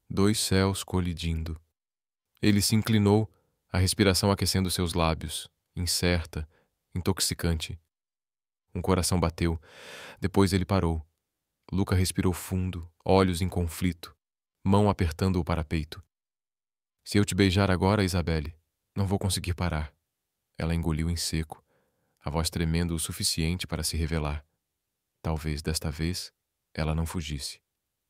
Speaker 1: 2 céus colidindo. Ele se inclinou, a respiração aquecendo seus lábios, incerta, intoxicante. Um coração bateu. Depois ele parou. Luca respirou fundo, olhos em conflito, mão apertando o parapeito. Se eu te beijar agora, Isabelle, não vou conseguir parar. Ela engoliu em seco, a voz tremendo o suficiente para se revelar. Talvez desta vez ela não fugisse.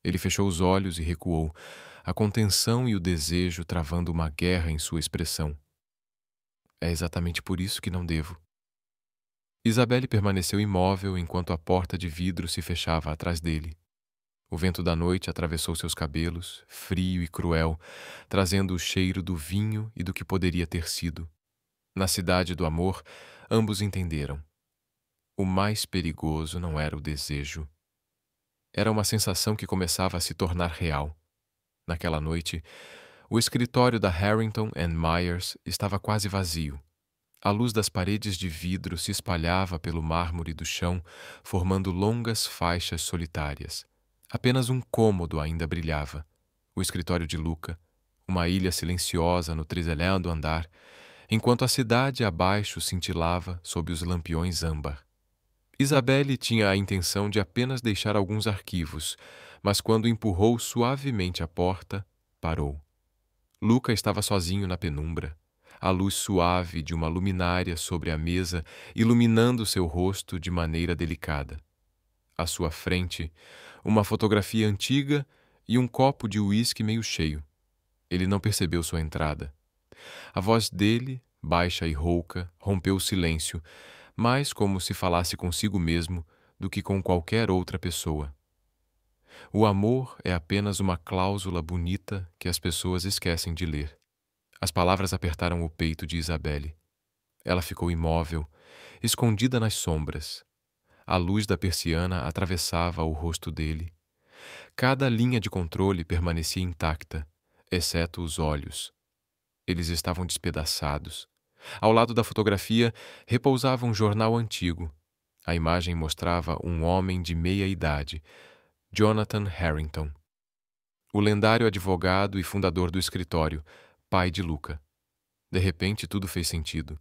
Speaker 1: Ele fechou os olhos e recuou, a contenção e o desejo travando uma guerra em sua expressão. É exatamente por isso que não devo. Isabelle permaneceu imóvel enquanto a porta de vidro se fechava atrás dele. O vento da noite atravessou seus cabelos, frio e cruel, trazendo o cheiro do vinho e do que poderia ter sido. Na cidade do amor, ambos entenderam. O mais perigoso não era o desejo. Era uma sensação que começava a se tornar real. Naquela noite, o escritório da Harrington and Myers estava quase vazio. A luz das paredes de vidro se espalhava pelo mármore do chão, formando longas faixas solitárias. Apenas um cômodo ainda brilhava. O escritório de Luca, uma ilha silenciosa no 13º andar, enquanto a cidade abaixo cintilava sob os lampiões âmbar. Isabelle tinha a intenção de apenas deixar alguns arquivos, mas quando empurrou suavemente a porta, parou. Luca estava sozinho na penumbra, a luz suave de uma luminária sobre a mesa iluminando seu rosto de maneira delicada. À sua frente, uma fotografia antiga e um copo de uísque meio cheio. Ele não percebeu sua entrada. A voz dele, baixa e rouca, rompeu o silêncio, mais como se falasse consigo mesmo do que com qualquer outra pessoa. O amor é apenas uma cláusula bonita que as pessoas esquecem de ler. As palavras apertaram o peito de Isabelle. Ela ficou imóvel, escondida nas sombras. A luz da persiana atravessava o rosto dele. Cada linha de controle permanecia intacta, exceto os olhos. Eles estavam despedaçados. Ao lado da fotografia repousava um jornal antigo. A imagem mostrava um homem de meia idade, Jonathan Harrington, o lendário advogado e fundador do escritório, pai de Luca. De repente, tudo fez sentido.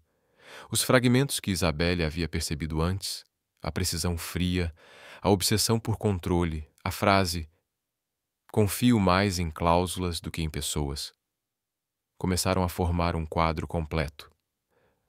Speaker 1: Os fragmentos que Isabelle havia percebido antes, a precisão fria, a obsessão por controle, a frase "confio mais em cláusulas do que em pessoas", começaram a formar um quadro completo.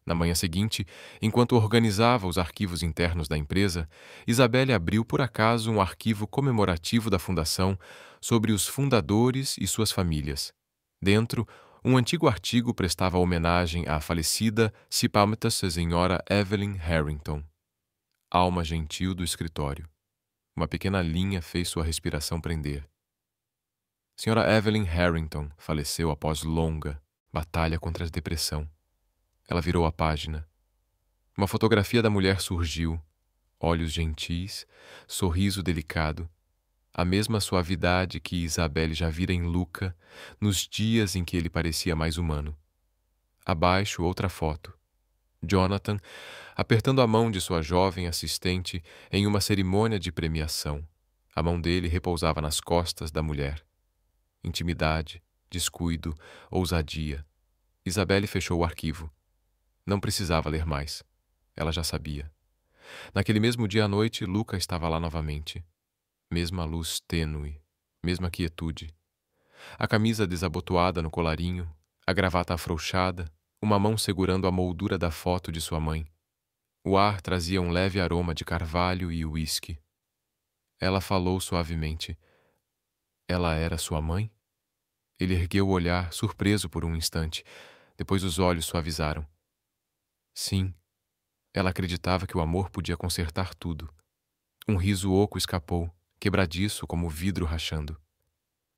Speaker 1: Na manhã seguinte, enquanto organizava os arquivos internos da empresa, Isabelle abriu por acaso um arquivo comemorativo da fundação sobre os fundadores e suas famílias. Dentro, um antigo artigo prestava homenagem à falecida Sipamata Senhora Evelyn Harrington, alma gentil do escritório. Uma pequena linha fez sua respiração prender. Senhora Evelyn Harrington faleceu após longa batalha contra a depressão. Ela virou a página. Uma fotografia da mulher surgiu, olhos gentis, sorriso delicado, a mesma suavidade que Isabelle já vira em Luca nos dias em que ele parecia mais humano. Abaixo, outra foto. Jonathan apertando a mão de sua jovem assistente em uma cerimônia de premiação. A mão dele repousava nas costas da mulher. Intimidade, descuido, ousadia. Isabelle fechou o arquivo. Não precisava ler mais. Ela já sabia. Naquele mesmo dia à noite, Luca estava lá novamente. Mesma luz tênue, mesma quietude. A camisa desabotoada no colarinho, a gravata afrouxada, uma mão segurando a moldura da foto de sua mãe. O ar trazia um leve aroma de carvalho e uísque. Ela falou suavemente. Ela era sua mãe? Ele ergueu o olhar, surpreso por um instante. Depois os olhos suavizaram. Sim, ela acreditava que o amor podia consertar tudo. Um riso oco escapou, quebradiço como vidro rachando.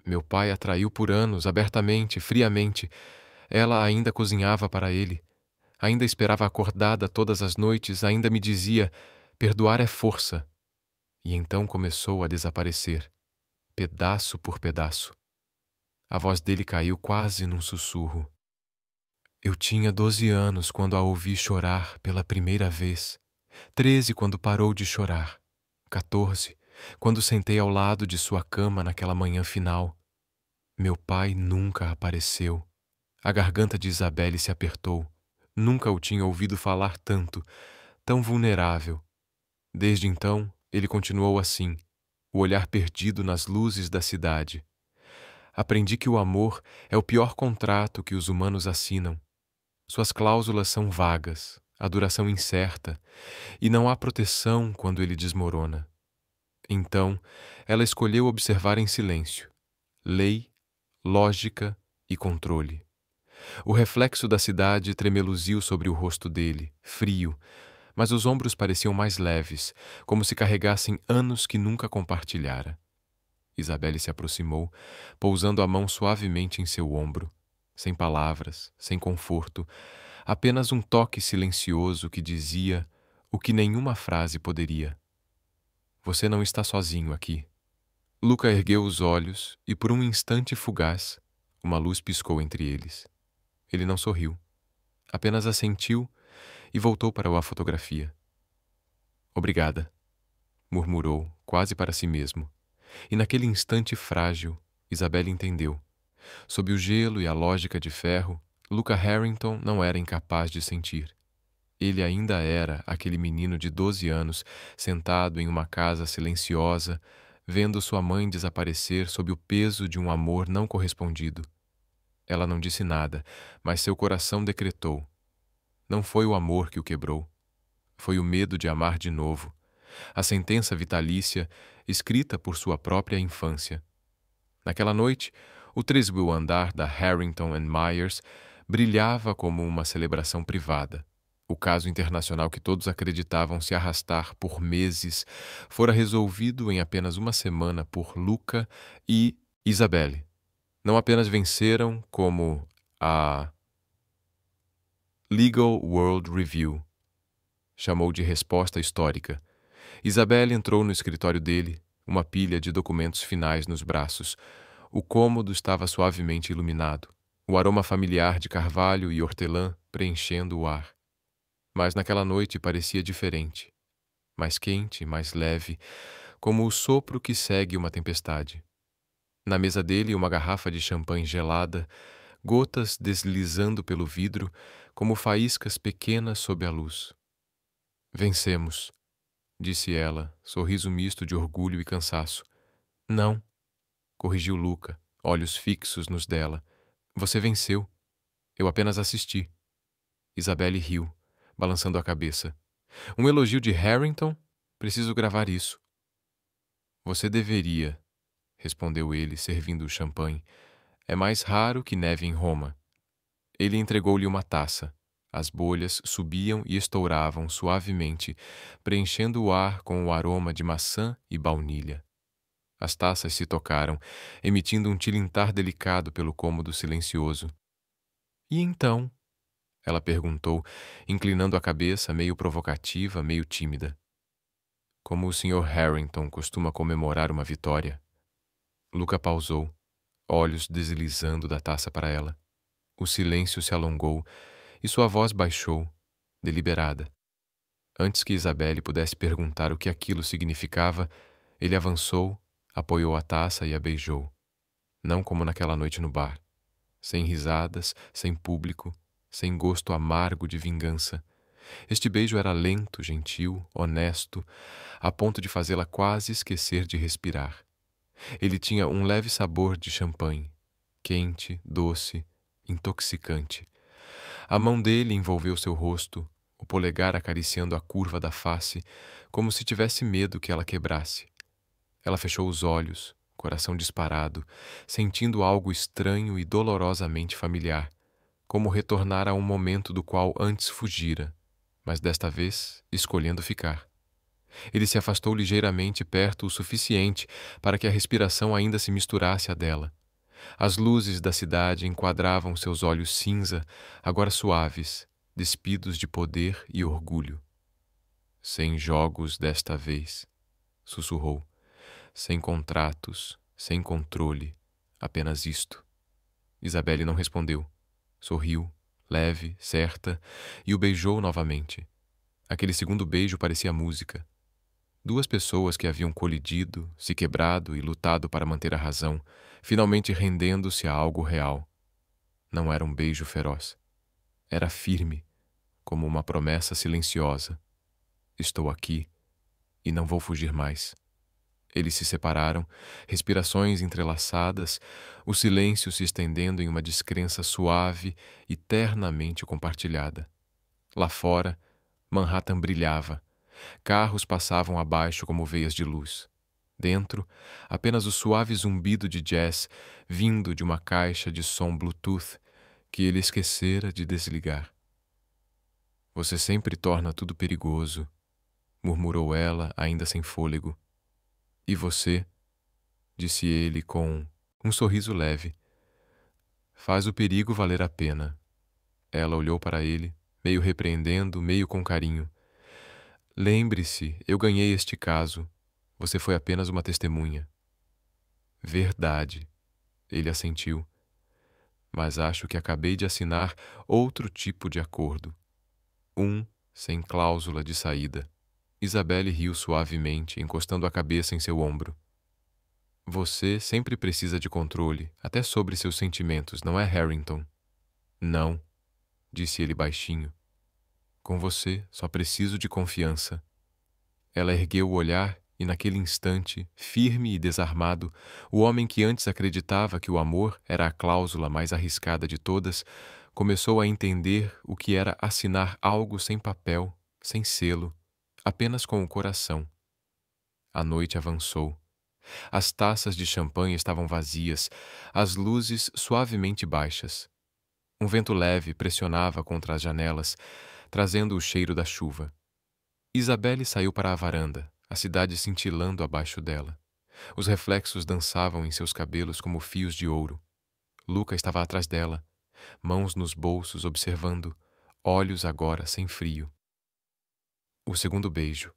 Speaker 1: Meu pai a traiu por anos, abertamente, friamente. Ela ainda cozinhava para ele. Ainda esperava acordada todas as noites, ainda me dizia: perdoar é força. E então começou a desaparecer, pedaço por pedaço. A voz dele caiu quase num sussurro. Eu tinha 12 anos quando a ouvi chorar pela primeira vez, 13 quando parou de chorar, 14 quando sentei ao lado de sua cama naquela manhã final. Meu pai nunca apareceu. A garganta de Isabelle se apertou. Nunca o tinha ouvido falar tanto, tão vulnerável. Desde então, ele continuou assim, o olhar perdido nas luzes da cidade. Aprendi que o amor é o pior contrato que os humanos assinam. Suas cláusulas são vagas, a duração incerta, e não há proteção quando ele desmorona. Então, ela escolheu observar em silêncio. Lei, lógica e controle. O reflexo da cidade tremeluziu sobre o rosto dele, frio, mas os ombros pareciam mais leves, como se carregassem anos que nunca compartilhara. Isabelle se aproximou, pousando a mão suavemente em seu ombro, sem palavras, sem conforto, apenas um toque silencioso que dizia o que nenhuma frase poderia. Você não está sozinho aqui. Luca ergueu os olhos e, por um instante fugaz, uma luz piscou entre eles. Ele não sorriu, apenas assentiu e voltou para a fotografia. Obrigada, murmurou, quase para si mesmo. E naquele instante frágil, Isabelle entendeu. Sob o gelo e a lógica de ferro, Luca Harrington não era incapaz de sentir. Ele ainda era aquele menino de 12 anos, sentado em uma casa silenciosa, vendo sua mãe desaparecer sob o peso de um amor não correspondido. Ela não disse nada, mas seu coração decretou. Não foi o amor que o quebrou. Foi o medo de amar de novo. A sentença vitalícia, escrita por sua própria infância. Naquela noite, o 3º andar da Harrington and Myers brilhava como uma celebração privada. O caso internacional que todos acreditavam se arrastar por meses fora resolvido em apenas uma semana por Luca e Isabelle. Não apenas venceram, como a Legal World Review chamou de resposta histórica. Isabelle entrou no escritório dele, uma pilha de documentos finais nos braços. O cômodo estava suavemente iluminado, o aroma familiar de carvalho e hortelã preenchendo o ar. Mas naquela noite parecia diferente, mais quente, mais leve, como o sopro que segue uma tempestade. Na mesa dele, uma garrafa de champanhe gelada, gotas deslizando pelo vidro como faíscas pequenas sob a luz. Vencemos, disse ela, sorriso misto de orgulho e cansaço. Não, corrigiu Luca, olhos fixos nos dela. Você venceu. Eu apenas assisti. Isabelle riu, balançando a cabeça. Um elogio de Harrington? Preciso gravar isso. Você deveria, respondeu ele, servindo o champanhe. É mais raro que neve em Roma. Ele entregou-lhe uma taça. As bolhas subiam e estouravam suavemente, preenchendo o ar com o aroma de maçã e baunilha. As taças se tocaram, emitindo um tilintar delicado pelo cômodo silencioso. E então? Ela perguntou, inclinando a cabeça, meio provocativa, meio tímida. Como o Sr. Harrington costuma comemorar uma vitória. Luca pausou, olhos deslizando da taça para ela. O silêncio se alongou e sua voz baixou, deliberada. Antes que Isabelle pudesse perguntar o que aquilo significava, ele avançou, apoiou a taça e a beijou. Não como naquela noite no bar. Sem risadas, sem público, sem gosto amargo de vingança. Este beijo era lento, gentil, honesto, a ponto de fazê-la quase esquecer de respirar. Ele tinha um leve sabor de champanhe, quente, doce, intoxicante. A mão dele envolveu seu rosto, o polegar acariciando a curva da face, como se tivesse medo que ela quebrasse. Ela fechou os olhos, coração disparado, sentindo algo estranho e dolorosamente familiar, como retornar a um momento do qual antes fugira, mas desta vez escolhendo ficar. Ele se afastou ligeiramente perto o suficiente para que a respiração ainda se misturasse à dela. As luzes da cidade enquadravam seus olhos cinza, agora suaves, despidos de poder e orgulho. Sem jogos desta vez, sussurrou. Sem contratos, sem controle, apenas isto. Isabelle não respondeu. Sorriu, leve, certa, e o beijou novamente. Aquele segundo beijo parecia música. Duas pessoas que haviam colidido, se quebrado e lutado para manter a razão, finalmente rendendo-se a algo real. Não era um beijo feroz. Era firme, como uma promessa silenciosa. Estou aqui e não vou fugir mais. Eles se separaram, respirações entrelaçadas, o silêncio se estendendo em uma descrença suave e ternamente compartilhada. Lá fora, Manhattan brilhava. Carros passavam abaixo como veias de luz. Dentro, apenas o suave zumbido de jazz vindo de uma caixa de som Bluetooth que ele esquecera de desligar. Você sempre torna tudo perigoso, murmurou ela, ainda sem fôlego. E você, disse ele com um sorriso leve, faz o perigo valer a pena. Ela olhou para ele, meio repreendendo, meio com carinho. Lembre-se, eu ganhei este caso. Você foi apenas uma testemunha. Verdade, ele assentiu. Mas acho que acabei de assinar outro tipo de acordo. Sem cláusula de saída. Isabelle riu suavemente, encostando a cabeça em seu ombro. Você sempre precisa de controle, até sobre seus sentimentos, não é, Harrington? Não, disse ele baixinho. Com você só preciso de confiança. Ela ergueu o olhar e naquele instante, firme e desarmado, o homem que antes acreditava que o amor era a cláusula mais arriscada de todas, começou a entender o que era assinar algo sem papel, sem selo, apenas com o coração. A noite avançou. As taças de champanhe estavam vazias, as luzes suavemente baixas. Um vento leve pressionava contra as janelas, trazendo o cheiro da chuva. Isabelle saiu para a varanda, a cidade cintilando abaixo dela. Os reflexos dançavam em seus cabelos como fios de ouro. Luca estava atrás dela, mãos nos bolsos observando, olhos agora sem frio. O segundo beijo,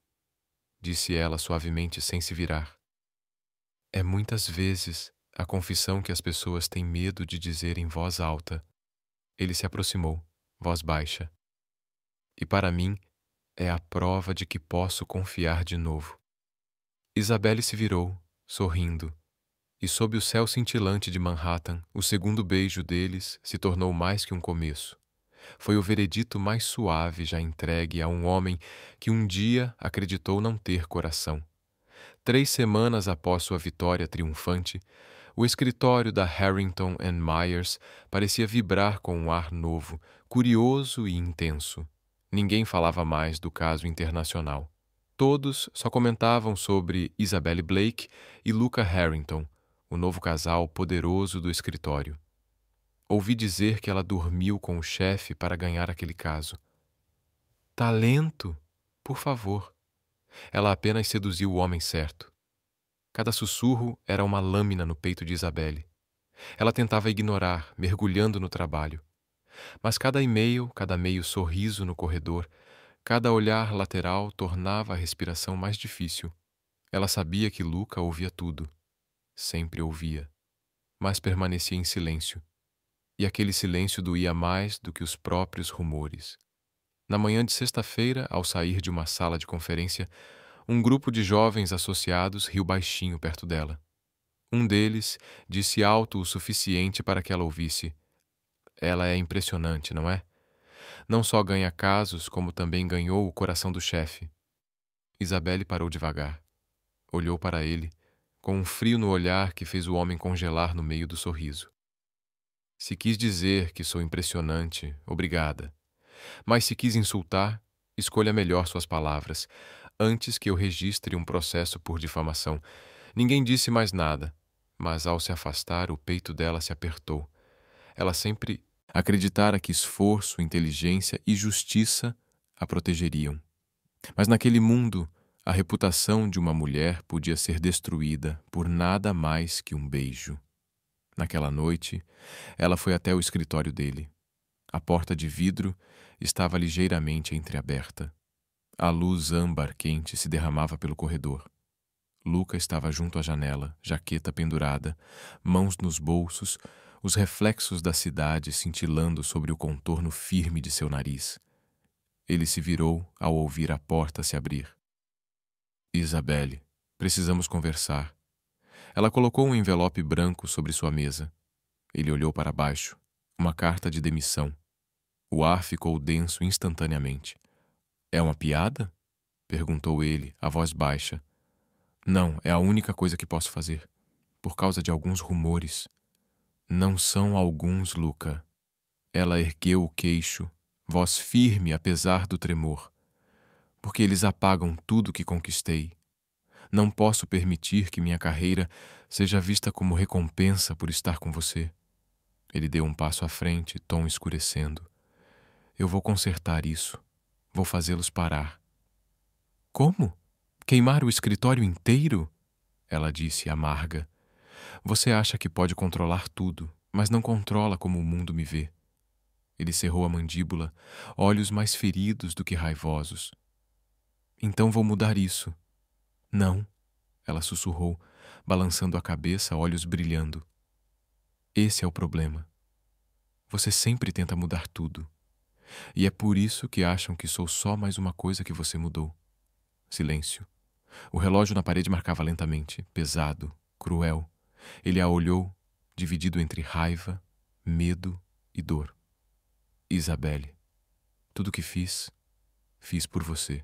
Speaker 1: disse ela suavemente sem se virar. É muitas vezes a confissão que as pessoas têm medo de dizer em voz alta. Ele se aproximou, voz baixa. E para mim, é a prova de que posso confiar de novo. Isabelle se virou, sorrindo, e sob o céu cintilante de Manhattan, o segundo beijo deles se tornou mais que um começo. Foi o veredito mais suave já entregue a um homem que um dia acreditou não ter coração. 3 semanas após sua vitória triunfante, o escritório da Harrington and Myers parecia vibrar com um ar novo, curioso e intenso. Ninguém falava mais do caso internacional. Todos só comentavam sobre Isabelle Blake e Luca Harrington, o novo casal poderoso do escritório. Ouvi dizer que ela dormiu com o chefe para ganhar aquele caso. Talento, por favor. Ela apenas seduziu o homem certo. Cada sussurro era uma lâmina no peito de Isabelle. Ela tentava ignorar, mergulhando no trabalho. Mas cada e-mail, cada meio sorriso no corredor, cada olhar lateral tornava a respiração mais difícil. Ela sabia que Luca ouvia tudo. Sempre ouvia. Mas permanecia em silêncio. E aquele silêncio doía mais do que os próprios rumores. Na manhã de sexta-feira, ao sair de uma sala de conferência, um grupo de jovens associados riu baixinho perto dela. Um deles disse alto o suficiente para que ela ouvisse. Ela é impressionante, não é? Não só ganha casos, como também ganhou o coração do chefe. Isabelle parou devagar. Olhou para ele, com um frio no olhar que fez o homem congelar no meio do sorriso. Se quis dizer que sou impressionante, obrigada. Mas se quis insultar, escolha melhor suas palavras, antes que eu registre um processo por difamação. Ninguém disse mais nada, mas ao se afastar, o peito dela se apertou. Ela sempre acreditara que esforço, inteligência e justiça a protegeriam. Mas naquele mundo, a reputação de uma mulher podia ser destruída por nada mais que um beijo. Naquela noite, ela foi até o escritório dele. A porta de vidro estava ligeiramente entreaberta. A luz âmbar quente se derramava pelo corredor. Luca estava junto à janela, jaqueta pendurada, mãos nos bolsos, os reflexos da cidade cintilando sobre o contorno firme de seu nariz. Ele se virou ao ouvir a porta se abrir. Isabelle, precisamos conversar. Ela colocou um envelope branco sobre sua mesa. Ele olhou para baixo. Uma carta de demissão. O ar ficou denso instantaneamente. É uma piada? Perguntou ele, a voz baixa. Não, é a única coisa que posso fazer. Por causa de alguns rumores. Não são alguns, Luca. Ela ergueu o queixo, voz firme apesar do tremor. Porque eles apagam tudo que conquistei. Não posso permitir que minha carreira seja vista como recompensa por estar com você. Ele deu um passo à frente, tom escurecendo. Eu vou consertar isso. Vou fazê-los parar. Como? Queimar o escritório inteiro? Ela disse, amarga. Você acha que pode controlar tudo, mas não controla como o mundo me vê. Ele cerrou a mandíbula, olhos mais feridos do que raivosos. Então vou mudar isso. Não, ela sussurrou, balançando a cabeça, olhos brilhando. Esse é o problema. Você sempre tenta mudar tudo. E é por isso que acham que sou só mais uma coisa que você mudou. Silêncio. O relógio na parede marcava lentamente, pesado, cruel. Ele a olhou, dividido entre raiva, medo e dor. Isabelle, tudo o que fiz, fiz por você.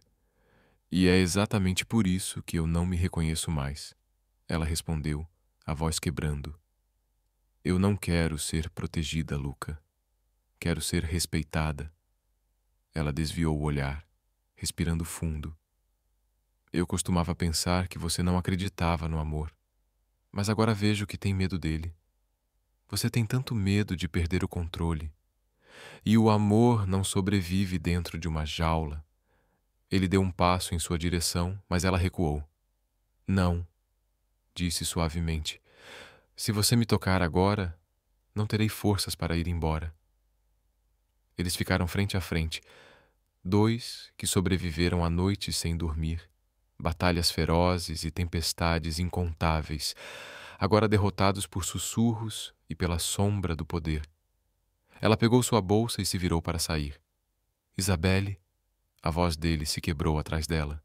Speaker 1: E é exatamente por isso que eu não me reconheço mais. Ela respondeu, a voz quebrando. Eu não quero ser protegida, Luca. Quero ser respeitada. Ela desviou o olhar, respirando fundo. Eu costumava pensar que você não acreditava no amor, mas agora vejo que tem medo dele. Você tem tanto medo de perder o controle. E o amor não sobrevive dentro de uma jaula. Ele deu um passo em sua direção, mas ela recuou. Não, disse suavemente. Se você me tocar agora, não terei forças para ir embora. Eles ficaram frente a frente, dois que sobreviveram a noites sem dormir, batalhas ferozes e tempestades incontáveis, agora derrotados por sussurros e pela sombra do poder. Ela pegou sua bolsa e se virou para sair. Isabelle, a voz dele se quebrou atrás dela.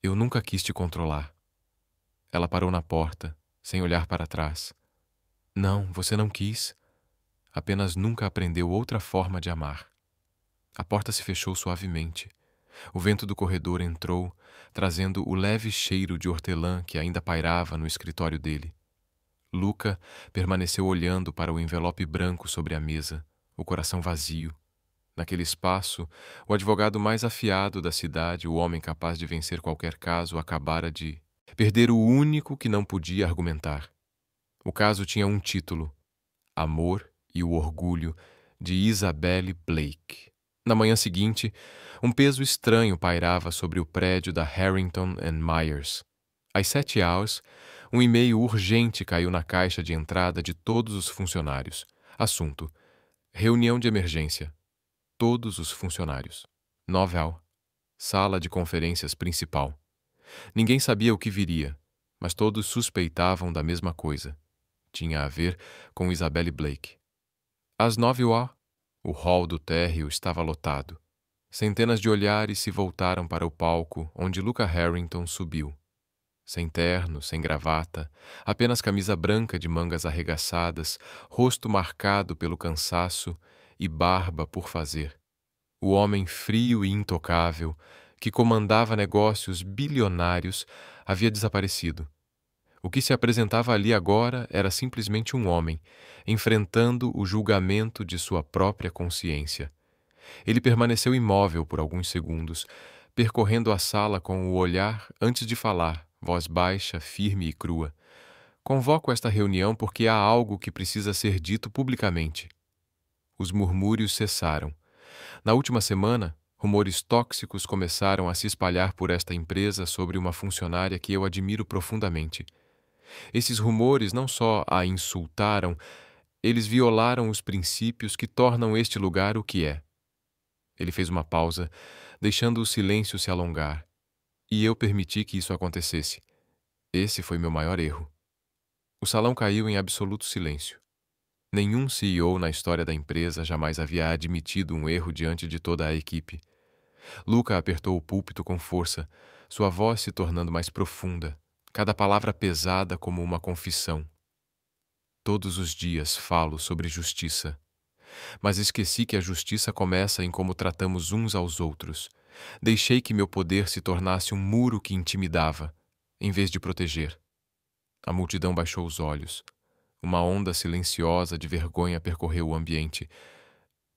Speaker 1: Eu nunca quis te controlar. Ela parou na porta, sem olhar para trás. Não, você não quis. Apenas nunca aprendeu outra forma de amar. A porta se fechou suavemente. O vento do corredor entrou, trazendo o leve cheiro de hortelã que ainda pairava no escritório dele. Luca permaneceu olhando para o envelope branco sobre a mesa, o coração vazio. Naquele espaço, o advogado mais afiado da cidade, o homem capaz de vencer qualquer caso, acabara de perder o único que não podia argumentar. O caso tinha um título: Amor e o Orgulho, de Isabelle Blake. Na manhã seguinte, um peso estranho pairava sobre o prédio da Harrington and Myers. Às 7h, um e-mail urgente caiu na caixa de entrada de todos os funcionários. Assunto: reunião de emergência. Todos os funcionários. 9h, sala de conferências principal. Ninguém sabia o que viria, mas todos suspeitavam da mesma coisa. Tinha a ver com Isabelle Blake. Às 9h, o hall do térreo estava lotado. Centenas de olhares se voltaram para o palco onde Luca Harrington subiu. Sem terno, sem gravata, apenas camisa branca de mangas arregaçadas, rosto marcado pelo cansaço e barba por fazer. O homem frio e intocável, que comandava negócios bilionários, havia desaparecido. O que se apresentava ali agora era simplesmente um homem, enfrentando o julgamento de sua própria consciência. Ele permaneceu imóvel por alguns segundos, percorrendo a sala com o olhar antes de falar, voz baixa, firme e crua. Convoco esta reunião porque há algo que precisa ser dito publicamente. Os murmúrios cessaram. Na última semana, rumores tóxicos começaram a se espalhar por esta empresa sobre uma funcionária que eu admiro profundamente. Esses rumores não só a insultaram, eles violaram os princípios que tornam este lugar o que é. Ele fez uma pausa, deixando o silêncio se alongar, e eu permiti que isso acontecesse. Esse foi meu maior erro. O salão caiu em absoluto silêncio. Nenhum CEO na história da empresa jamais havia admitido um erro diante de toda a equipe. Luca apertou o púlpito com força, sua voz se tornando mais profunda, cada palavra pesada como uma confissão. Todos os dias falo sobre justiça, mas esqueci que a justiça começa em como tratamos uns aos outros. Deixei que meu poder se tornasse um muro que intimidava, em vez de proteger. A multidão baixou os olhos. Uma onda silenciosa de vergonha percorreu o ambiente.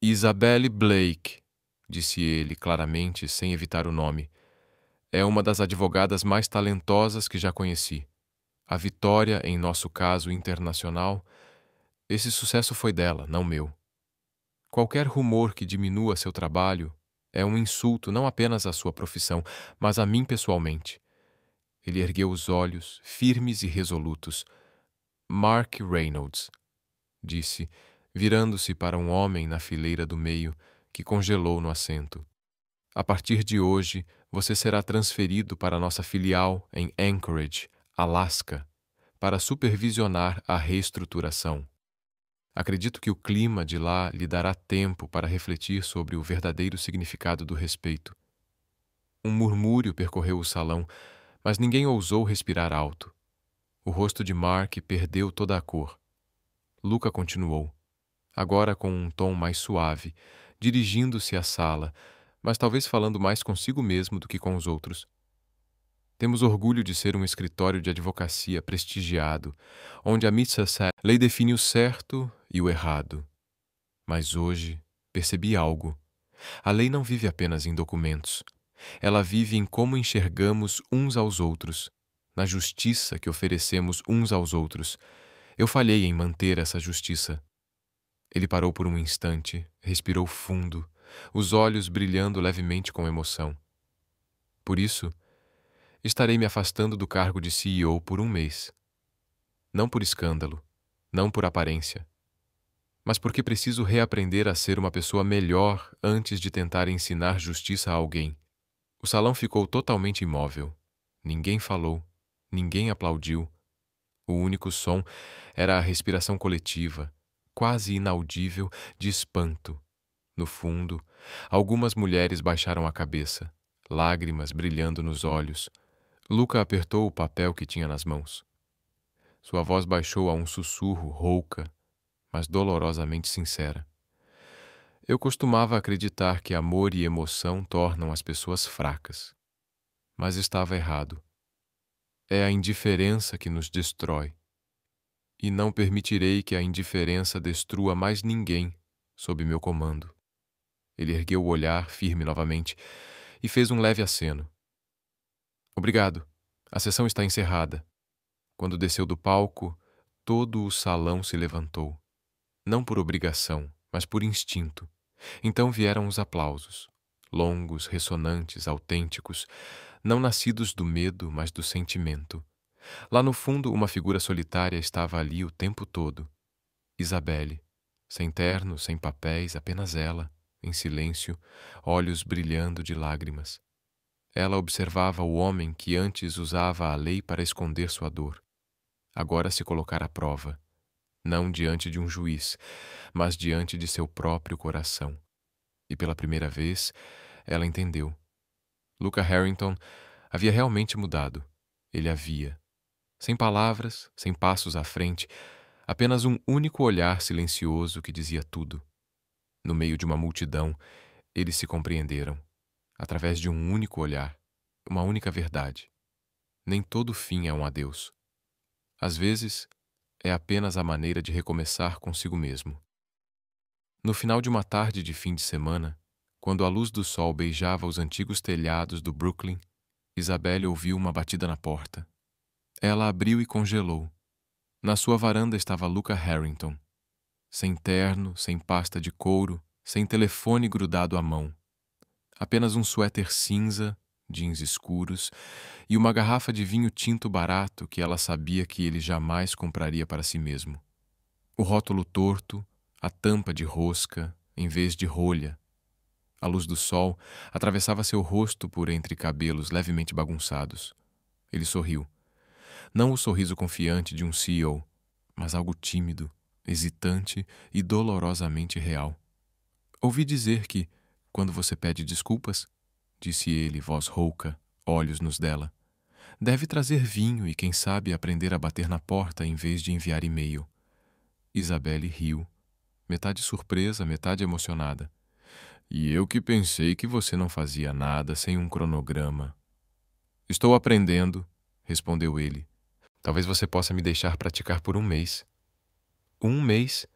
Speaker 1: Isabelle Blake, disse ele claramente, sem evitar o nome. É uma das advogadas mais talentosas que já conheci. A vitória em nosso caso internacional, esse sucesso foi dela, não meu. Qualquer rumor que diminua seu trabalho é um insulto não apenas à sua profissão, mas a mim pessoalmente. Ele ergueu os olhos, firmes e resolutos. Mark Reynolds, disse, virando-se para um homem na fileira do meio, que congelou no assento. A partir de hoje, você será transferido para nossa filial em Anchorage, Alaska, para supervisionar a reestruturação. Acredito que o clima de lá lhe dará tempo para refletir sobre o verdadeiro significado do respeito. Um murmúrio percorreu o salão, mas ninguém ousou respirar alto. O rosto de Mark perdeu toda a cor. Luca continuou, agora com um tom mais suave, dirigindo-se à sala, mas talvez falando mais consigo mesmo do que com os outros. Temos orgulho de ser um escritório de advocacia prestigiado, onde a mitzvah lei define o certo e o errado. Mas hoje percebi algo. A lei não vive apenas em documentos. Ela vive em como enxergamos uns aos outros, na justiça que oferecemos uns aos outros. Eu falhei em manter essa justiça. Ele parou por um instante, respirou fundo, os olhos brilhando levemente com emoção. Por isso, estarei me afastando do cargo de CEO por um mês. Não por escândalo, não por aparência, mas porque preciso reaprender a ser uma pessoa melhor antes de tentar ensinar justiça a alguém. O salão ficou totalmente imóvel. Ninguém falou, ninguém aplaudiu. O único som era a respiração coletiva, quase inaudível, de espanto. No fundo, algumas mulheres baixaram a cabeça, lágrimas brilhando nos olhos. Luca apertou o papel que tinha nas mãos. Sua voz baixou a um sussurro rouca, mas dolorosamente sincera. Eu costumava acreditar que amor e emoção tornam as pessoas fracas. Mas estava errado. É a indiferença que nos destrói. E não permitirei que a indiferença destrua mais ninguém sob meu comando. Ele ergueu o olhar firme novamente e fez um leve aceno. Obrigado. A sessão está encerrada. Quando desceu do palco, todo o salão se levantou. Não por obrigação, mas por instinto. Então vieram os aplausos, longos, ressonantes, autênticos, não nascidos do medo, mas do sentimento. Lá no fundo, uma figura solitária estava ali o tempo todo. Isabelle, sem terno, sem papéis, apenas ela, em silêncio, olhos brilhando de lágrimas. Ela observava o homem que antes usava a lei para esconder sua dor. Agora se colocara à prova, não diante de um juiz, mas diante de seu próprio coração. E pela primeira vez, ela entendeu. Luca Harrington havia realmente mudado. Ele havia. Sem palavras, sem passos à frente, apenas um único olhar silencioso que dizia tudo. No meio de uma multidão, eles se compreenderam. Através de um único olhar, uma única verdade. Nem todo fim é um adeus. Às vezes, é apenas a maneira de recomeçar consigo mesmo. No final de uma tarde de fim de semana, quando a luz do sol beijava os antigos telhados do Brooklyn, Isabelle ouviu uma batida na porta. Ela abriu e congelou. Na sua varanda estava Luca Harrington. Sem terno, sem pasta de couro, sem telefone grudado à mão. Apenas um suéter cinza, jeans escuros e uma garrafa de vinho tinto barato que ela sabia que ele jamais compraria para si mesmo. O rótulo torto, a tampa de rosca em vez de rolha. A luz do sol atravessava seu rosto por entre cabelos levemente bagunçados. Ele sorriu. Não o sorriso confiante de um CEO, mas algo tímido, hesitante e dolorosamente real. Ouvi dizer que, quando você pede desculpas, disse ele, voz rouca, olhos nos dela, deve trazer vinho e, quem sabe, aprender a bater na porta em vez de enviar e-mail. Isabelle riu, metade surpresa, metade emocionada. E eu que pensei que você não fazia nada sem um cronograma. Estou aprendendo, respondeu ele. Talvez você possa me deixar praticar por um mês. Um mês?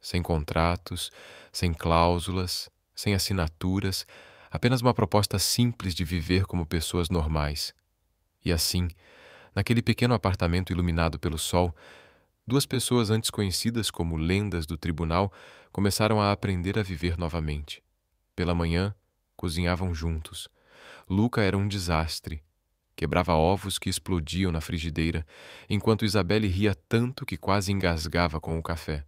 Speaker 1: Sem contratos, sem cláusulas, sem assinaturas, apenas uma proposta simples de viver como pessoas normais. E assim, naquele pequeno apartamento iluminado pelo sol, duas pessoas antes conhecidas como lendas do tribunal começaram a aprender a viver novamente. Pela manhã, cozinhavam juntos. Luca era um desastre. Quebrava ovos que explodiam na frigideira, enquanto Isabelle ria tanto que quase engasgava com o café.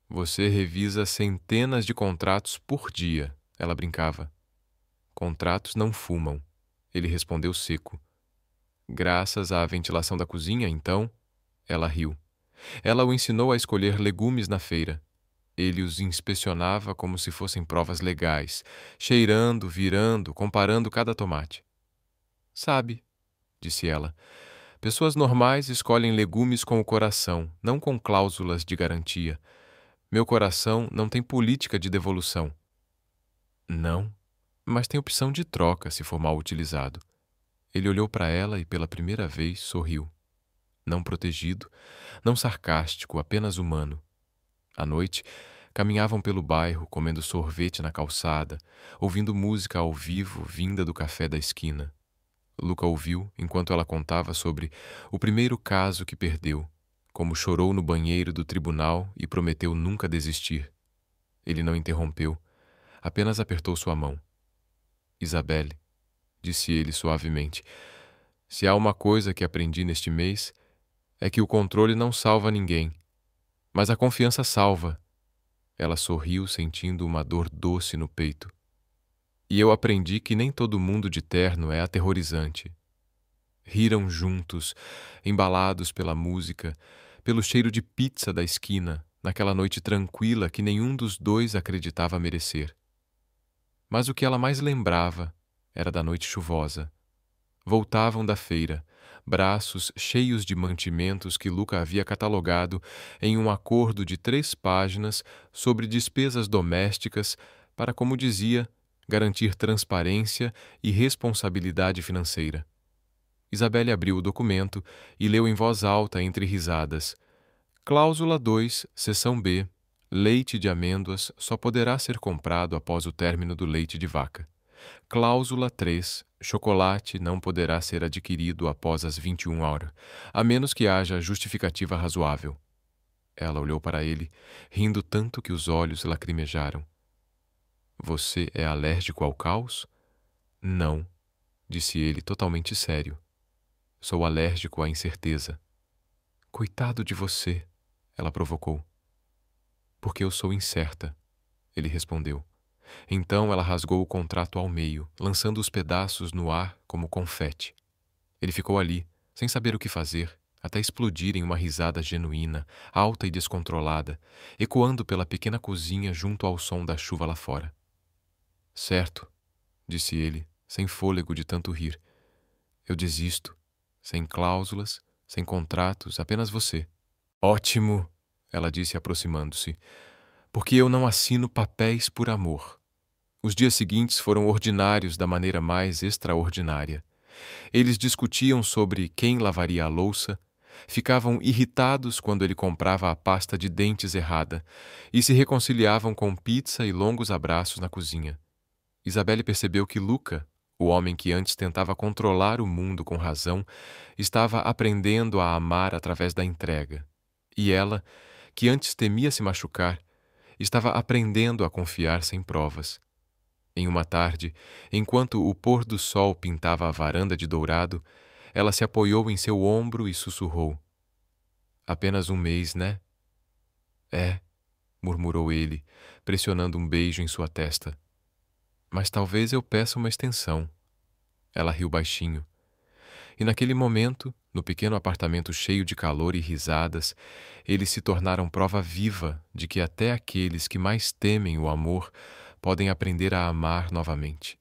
Speaker 1: Você revisa centenas de contratos por dia, ela brincava. Contratos não fumam, ele respondeu seco. Graças à ventilação da cozinha, então, ela riu. Ela o ensinou a escolher legumes na feira. Ele os inspecionava como se fossem provas legais, cheirando, virando, comparando cada tomate. Sabe, disse ela, pessoas normais escolhem legumes com o coração, não com cláusulas de garantia. Meu coração não tem política de devolução. Não, mas tem opção de troca se for mal utilizado. Ele olhou para ela e pela primeira vez sorriu. Não protegido, não sarcástico, apenas humano. À noite, caminhavam pelo bairro, comendo sorvete na calçada, ouvindo música ao vivo vinda do café da esquina. Luca ouviu enquanto ela contava sobre o primeiro caso que perdeu, como chorou no banheiro do tribunal e prometeu nunca desistir. Ele não interrompeu, apenas apertou sua mão. Isabelle, disse ele suavemente, se há uma coisa que aprendi neste mês, é que o controle não salva ninguém, mas a confiança salva. Ela sorriu, sentindo uma dor doce no peito. E eu aprendi que nem todo mundo de terno é aterrorizante. Riram juntos, embalados pela música, pelo cheiro de pizza da esquina, naquela noite tranquila que nenhum dos dois acreditava merecer. Mas o que ela mais lembrava era da noite chuvosa. Voltavam da feira, braços cheios de mantimentos que Luca havia catalogado em um acordo de 3 páginas sobre despesas domésticas para, como dizia, garantir transparência e responsabilidade financeira. Isabelle abriu o documento e leu em voz alta entre risadas. Cláusula 2, seção B. Leite de amêndoas só poderá ser comprado após o término do leite de vaca. Cláusula 3. Chocolate não poderá ser adquirido após as 21 horas, a menos que haja justificativa razoável. Ela olhou para ele, rindo tanto que os olhos lacrimejaram. Você é alérgico ao caos? Não, disse ele totalmente sério. Sou alérgico à incerteza. Coitado de você, ela provocou. Porque eu sou incerta, ele respondeu. Então ela rasgou o contrato ao meio, lançando os pedaços no ar como confete. Ele ficou ali, sem saber o que fazer, até explodir em uma risada genuína, alta e descontrolada, ecoando pela pequena cozinha junto ao som da chuva lá fora. Certo, disse ele, sem fôlego de tanto rir. Eu desisto. Sem cláusulas, sem contratos, apenas você. Ótimo, ela disse aproximando-se, porque eu não assino papéis por amor. Os dias seguintes foram ordinários da maneira mais extraordinária. Eles discutiam sobre quem lavaria a louça, ficavam irritados quando ele comprava a pasta de dentes errada e se reconciliavam com pizza e longos abraços na cozinha. Isabelle percebeu que Luca, o homem que antes tentava controlar o mundo com razão, estava aprendendo a amar através da entrega. E ela, que antes temia se machucar, estava aprendendo a confiar sem provas. Em uma tarde, enquanto o pôr do sol pintava a varanda de dourado, ela se apoiou em seu ombro e sussurrou. Apenas um mês, né? É, murmurou ele, pressionando um beijo em sua testa. Mas talvez eu peça uma extensão. Ela riu baixinho. E naquele momento, No pequeno apartamento cheio de calor e risadas, eles se tornaram prova viva de que até aqueles que mais temem o amor podem aprender a amar novamente,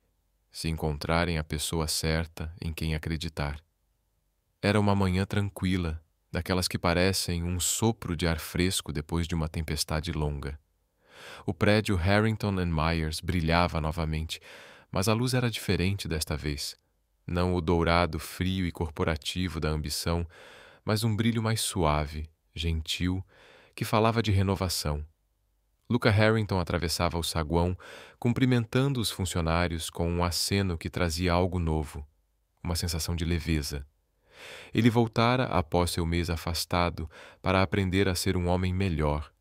Speaker 1: se encontrarem a pessoa certa em quem acreditar. Era uma manhã tranquila, daquelas que parecem um sopro de ar fresco depois de uma tempestade longa. O prédio Harrington and Myers brilhava novamente, mas a luz era diferente desta vez. Não o dourado frio e corporativo da ambição, mas um brilho mais suave, gentil, que falava de renovação. Luca Harrington atravessava o saguão, cumprimentando os funcionários com um aceno que trazia algo novo, uma sensação de leveza. Ele voltara após seu mês afastado para aprender a ser um homem melhor.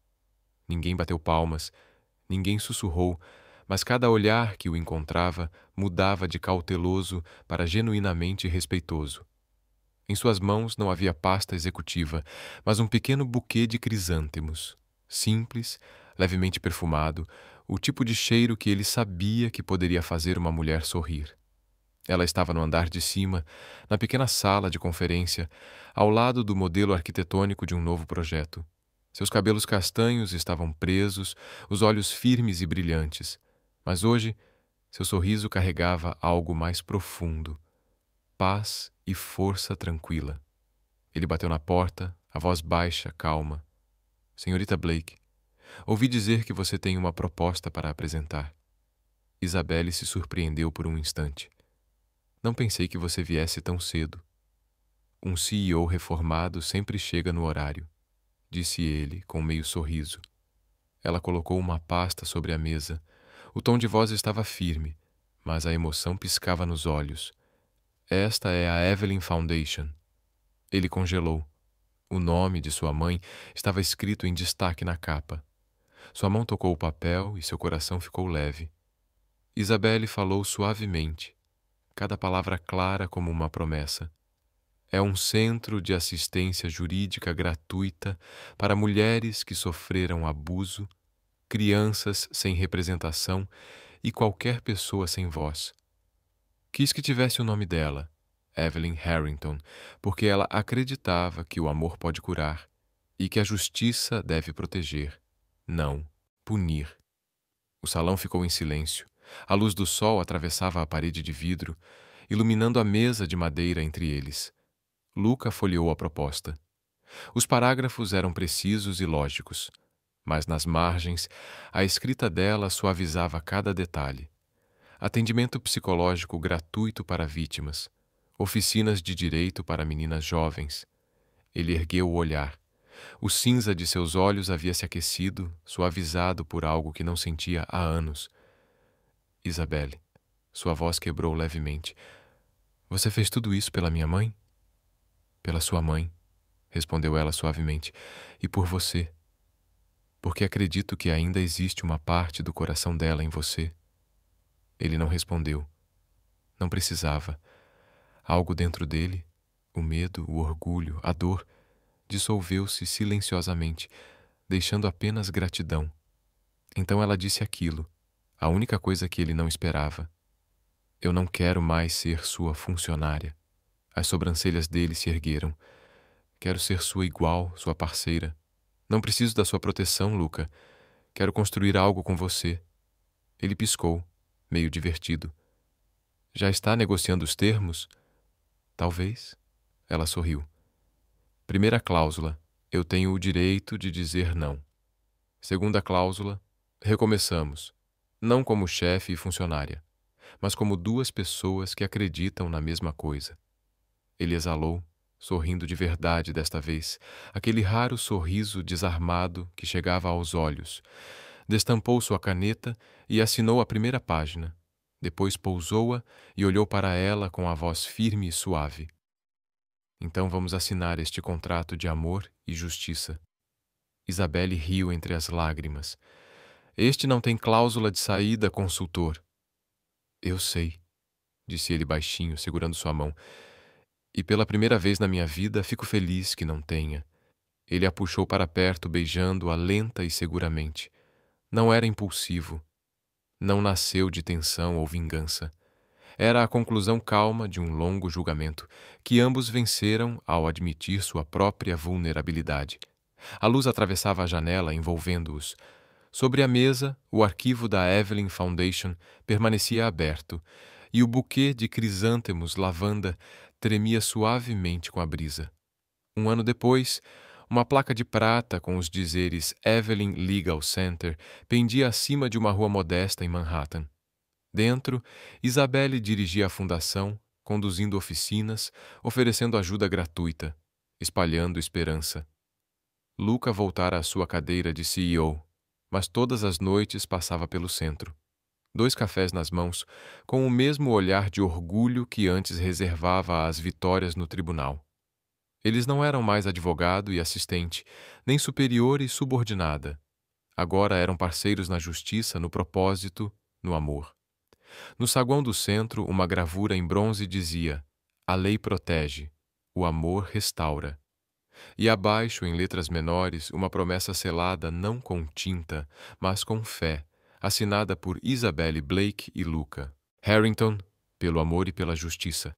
Speaker 1: Ninguém bateu palmas, ninguém sussurrou, mas cada olhar que o encontrava mudava de cauteloso para genuinamente respeitoso. Em suas mãos não havia pasta executiva, mas um pequeno buquê de crisântemos, simples, levemente perfumado, o tipo de cheiro que ele sabia que poderia fazer uma mulher sorrir. Ela estava no andar de cima, na pequena sala de conferência, ao lado do modelo arquitetônico de um novo projeto. Seus cabelos castanhos estavam presos, os olhos firmes e brilhantes. Mas hoje, seu sorriso carregava algo mais profundo, paz e força tranquila. Ele bateu na porta, a voz baixa, calma. Senhorita Blake, ouvi dizer que você tem uma proposta para apresentar. Isabelle se surpreendeu por um instante. Não pensei que você viesse tão cedo. Um CEO reformado sempre chega no horário, disse ele com meio sorriso. Ela colocou uma pasta sobre a mesa. O tom de voz estava firme, mas a emoção piscava nos olhos. Esta é a Evelyn Foundation. Ele congelou. O nome de sua mãe estava escrito em destaque na capa. Sua mão tocou o papel e seu coração ficou leve. Isabelle falou suavemente, cada palavra clara como uma promessa. É um centro de assistência jurídica gratuita para mulheres que sofreram abuso, crianças sem representação e qualquer pessoa sem voz. Quis que tivesse o nome dela, Evelyn Harrington, porque ela acreditava que o amor pode curar e que a justiça deve proteger, não punir. O salão ficou em silêncio. A luz do sol atravessava a parede de vidro, iluminando a mesa de madeira entre eles. Luca folheou a proposta. Os parágrafos eram precisos e lógicos, mas nas margens, a escrita dela suavizava cada detalhe. Atendimento psicológico gratuito para vítimas, oficinas de direito para meninas jovens. Ele ergueu o olhar. O cinza de seus olhos havia se aquecido, suavizado por algo que não sentia há anos. Isabelle, sua voz quebrou levemente. Você fez tudo isso pela minha mãe? Pela sua mãe, respondeu ela suavemente, e por você. Porque acredito que ainda existe uma parte do coração dela em você. Ele não respondeu. Não precisava. Algo dentro dele, o medo, o orgulho, a dor, dissolveu-se silenciosamente, deixando apenas gratidão. Então ela disse aquilo, a única coisa que ele não esperava. Eu não quero mais ser sua funcionária. As sobrancelhas dele se ergueram. Quero ser sua igual, sua parceira. Não preciso da sua proteção, Luca. Quero construir algo com você. Ele piscou, meio divertido. Já está negociando os termos? Talvez. Ela sorriu. Primeira cláusula. Eu tenho o direito de dizer não. Segunda cláusula. Recomeçamos. Não como chefe e funcionária, mas como duas pessoas que acreditam na mesma coisa. Ele exalou, sorrindo de verdade desta vez, aquele raro sorriso desarmado que chegava aos olhos. Destampou sua caneta e assinou a primeira página. Depois pousou-a e olhou para ela com a voz firme e suave. Então vamos assinar este contrato de amor e justiça. Isabelle riu entre as lágrimas. Este não tem cláusula de saída, consultor. Eu sei, disse ele baixinho, segurando sua mão. E pela primeira vez na minha vida fico feliz que não tenha. Ele a puxou para perto, beijando-a lenta e seguramente. Não era impulsivo. Não nasceu de tensão ou vingança. Era a conclusão calma de um longo julgamento, que ambos venceram ao admitir sua própria vulnerabilidade. A luz atravessava a janela, envolvendo-os. Sobre a mesa, o arquivo da Evelyn Foundation permanecia aberto, e o buquê de crisântemos lavanda tremia suavemente com a brisa. Um ano depois, uma placa de prata com os dizeres Evelyn Legal Center pendia acima de uma rua modesta em Manhattan. Dentro, Isabelle dirigia a fundação, conduzindo oficinas, oferecendo ajuda gratuita, espalhando esperança. Luca voltara à sua cadeira de CEO, mas todas as noites passava pelo centro. 2 cafés nas mãos, com o mesmo olhar de orgulho que antes reservava às vitórias no tribunal. Eles não eram mais advogado e assistente, nem superior e subordinada. Agora eram parceiros na justiça, no propósito, no amor. No saguão do centro, uma gravura em bronze dizia: "A lei protege, o amor restaura." E abaixo, em letras menores, uma promessa selada não com tinta, mas com fé, assinada por Isabelle Blake e Luca. Harrington, pelo amor e pela justiça.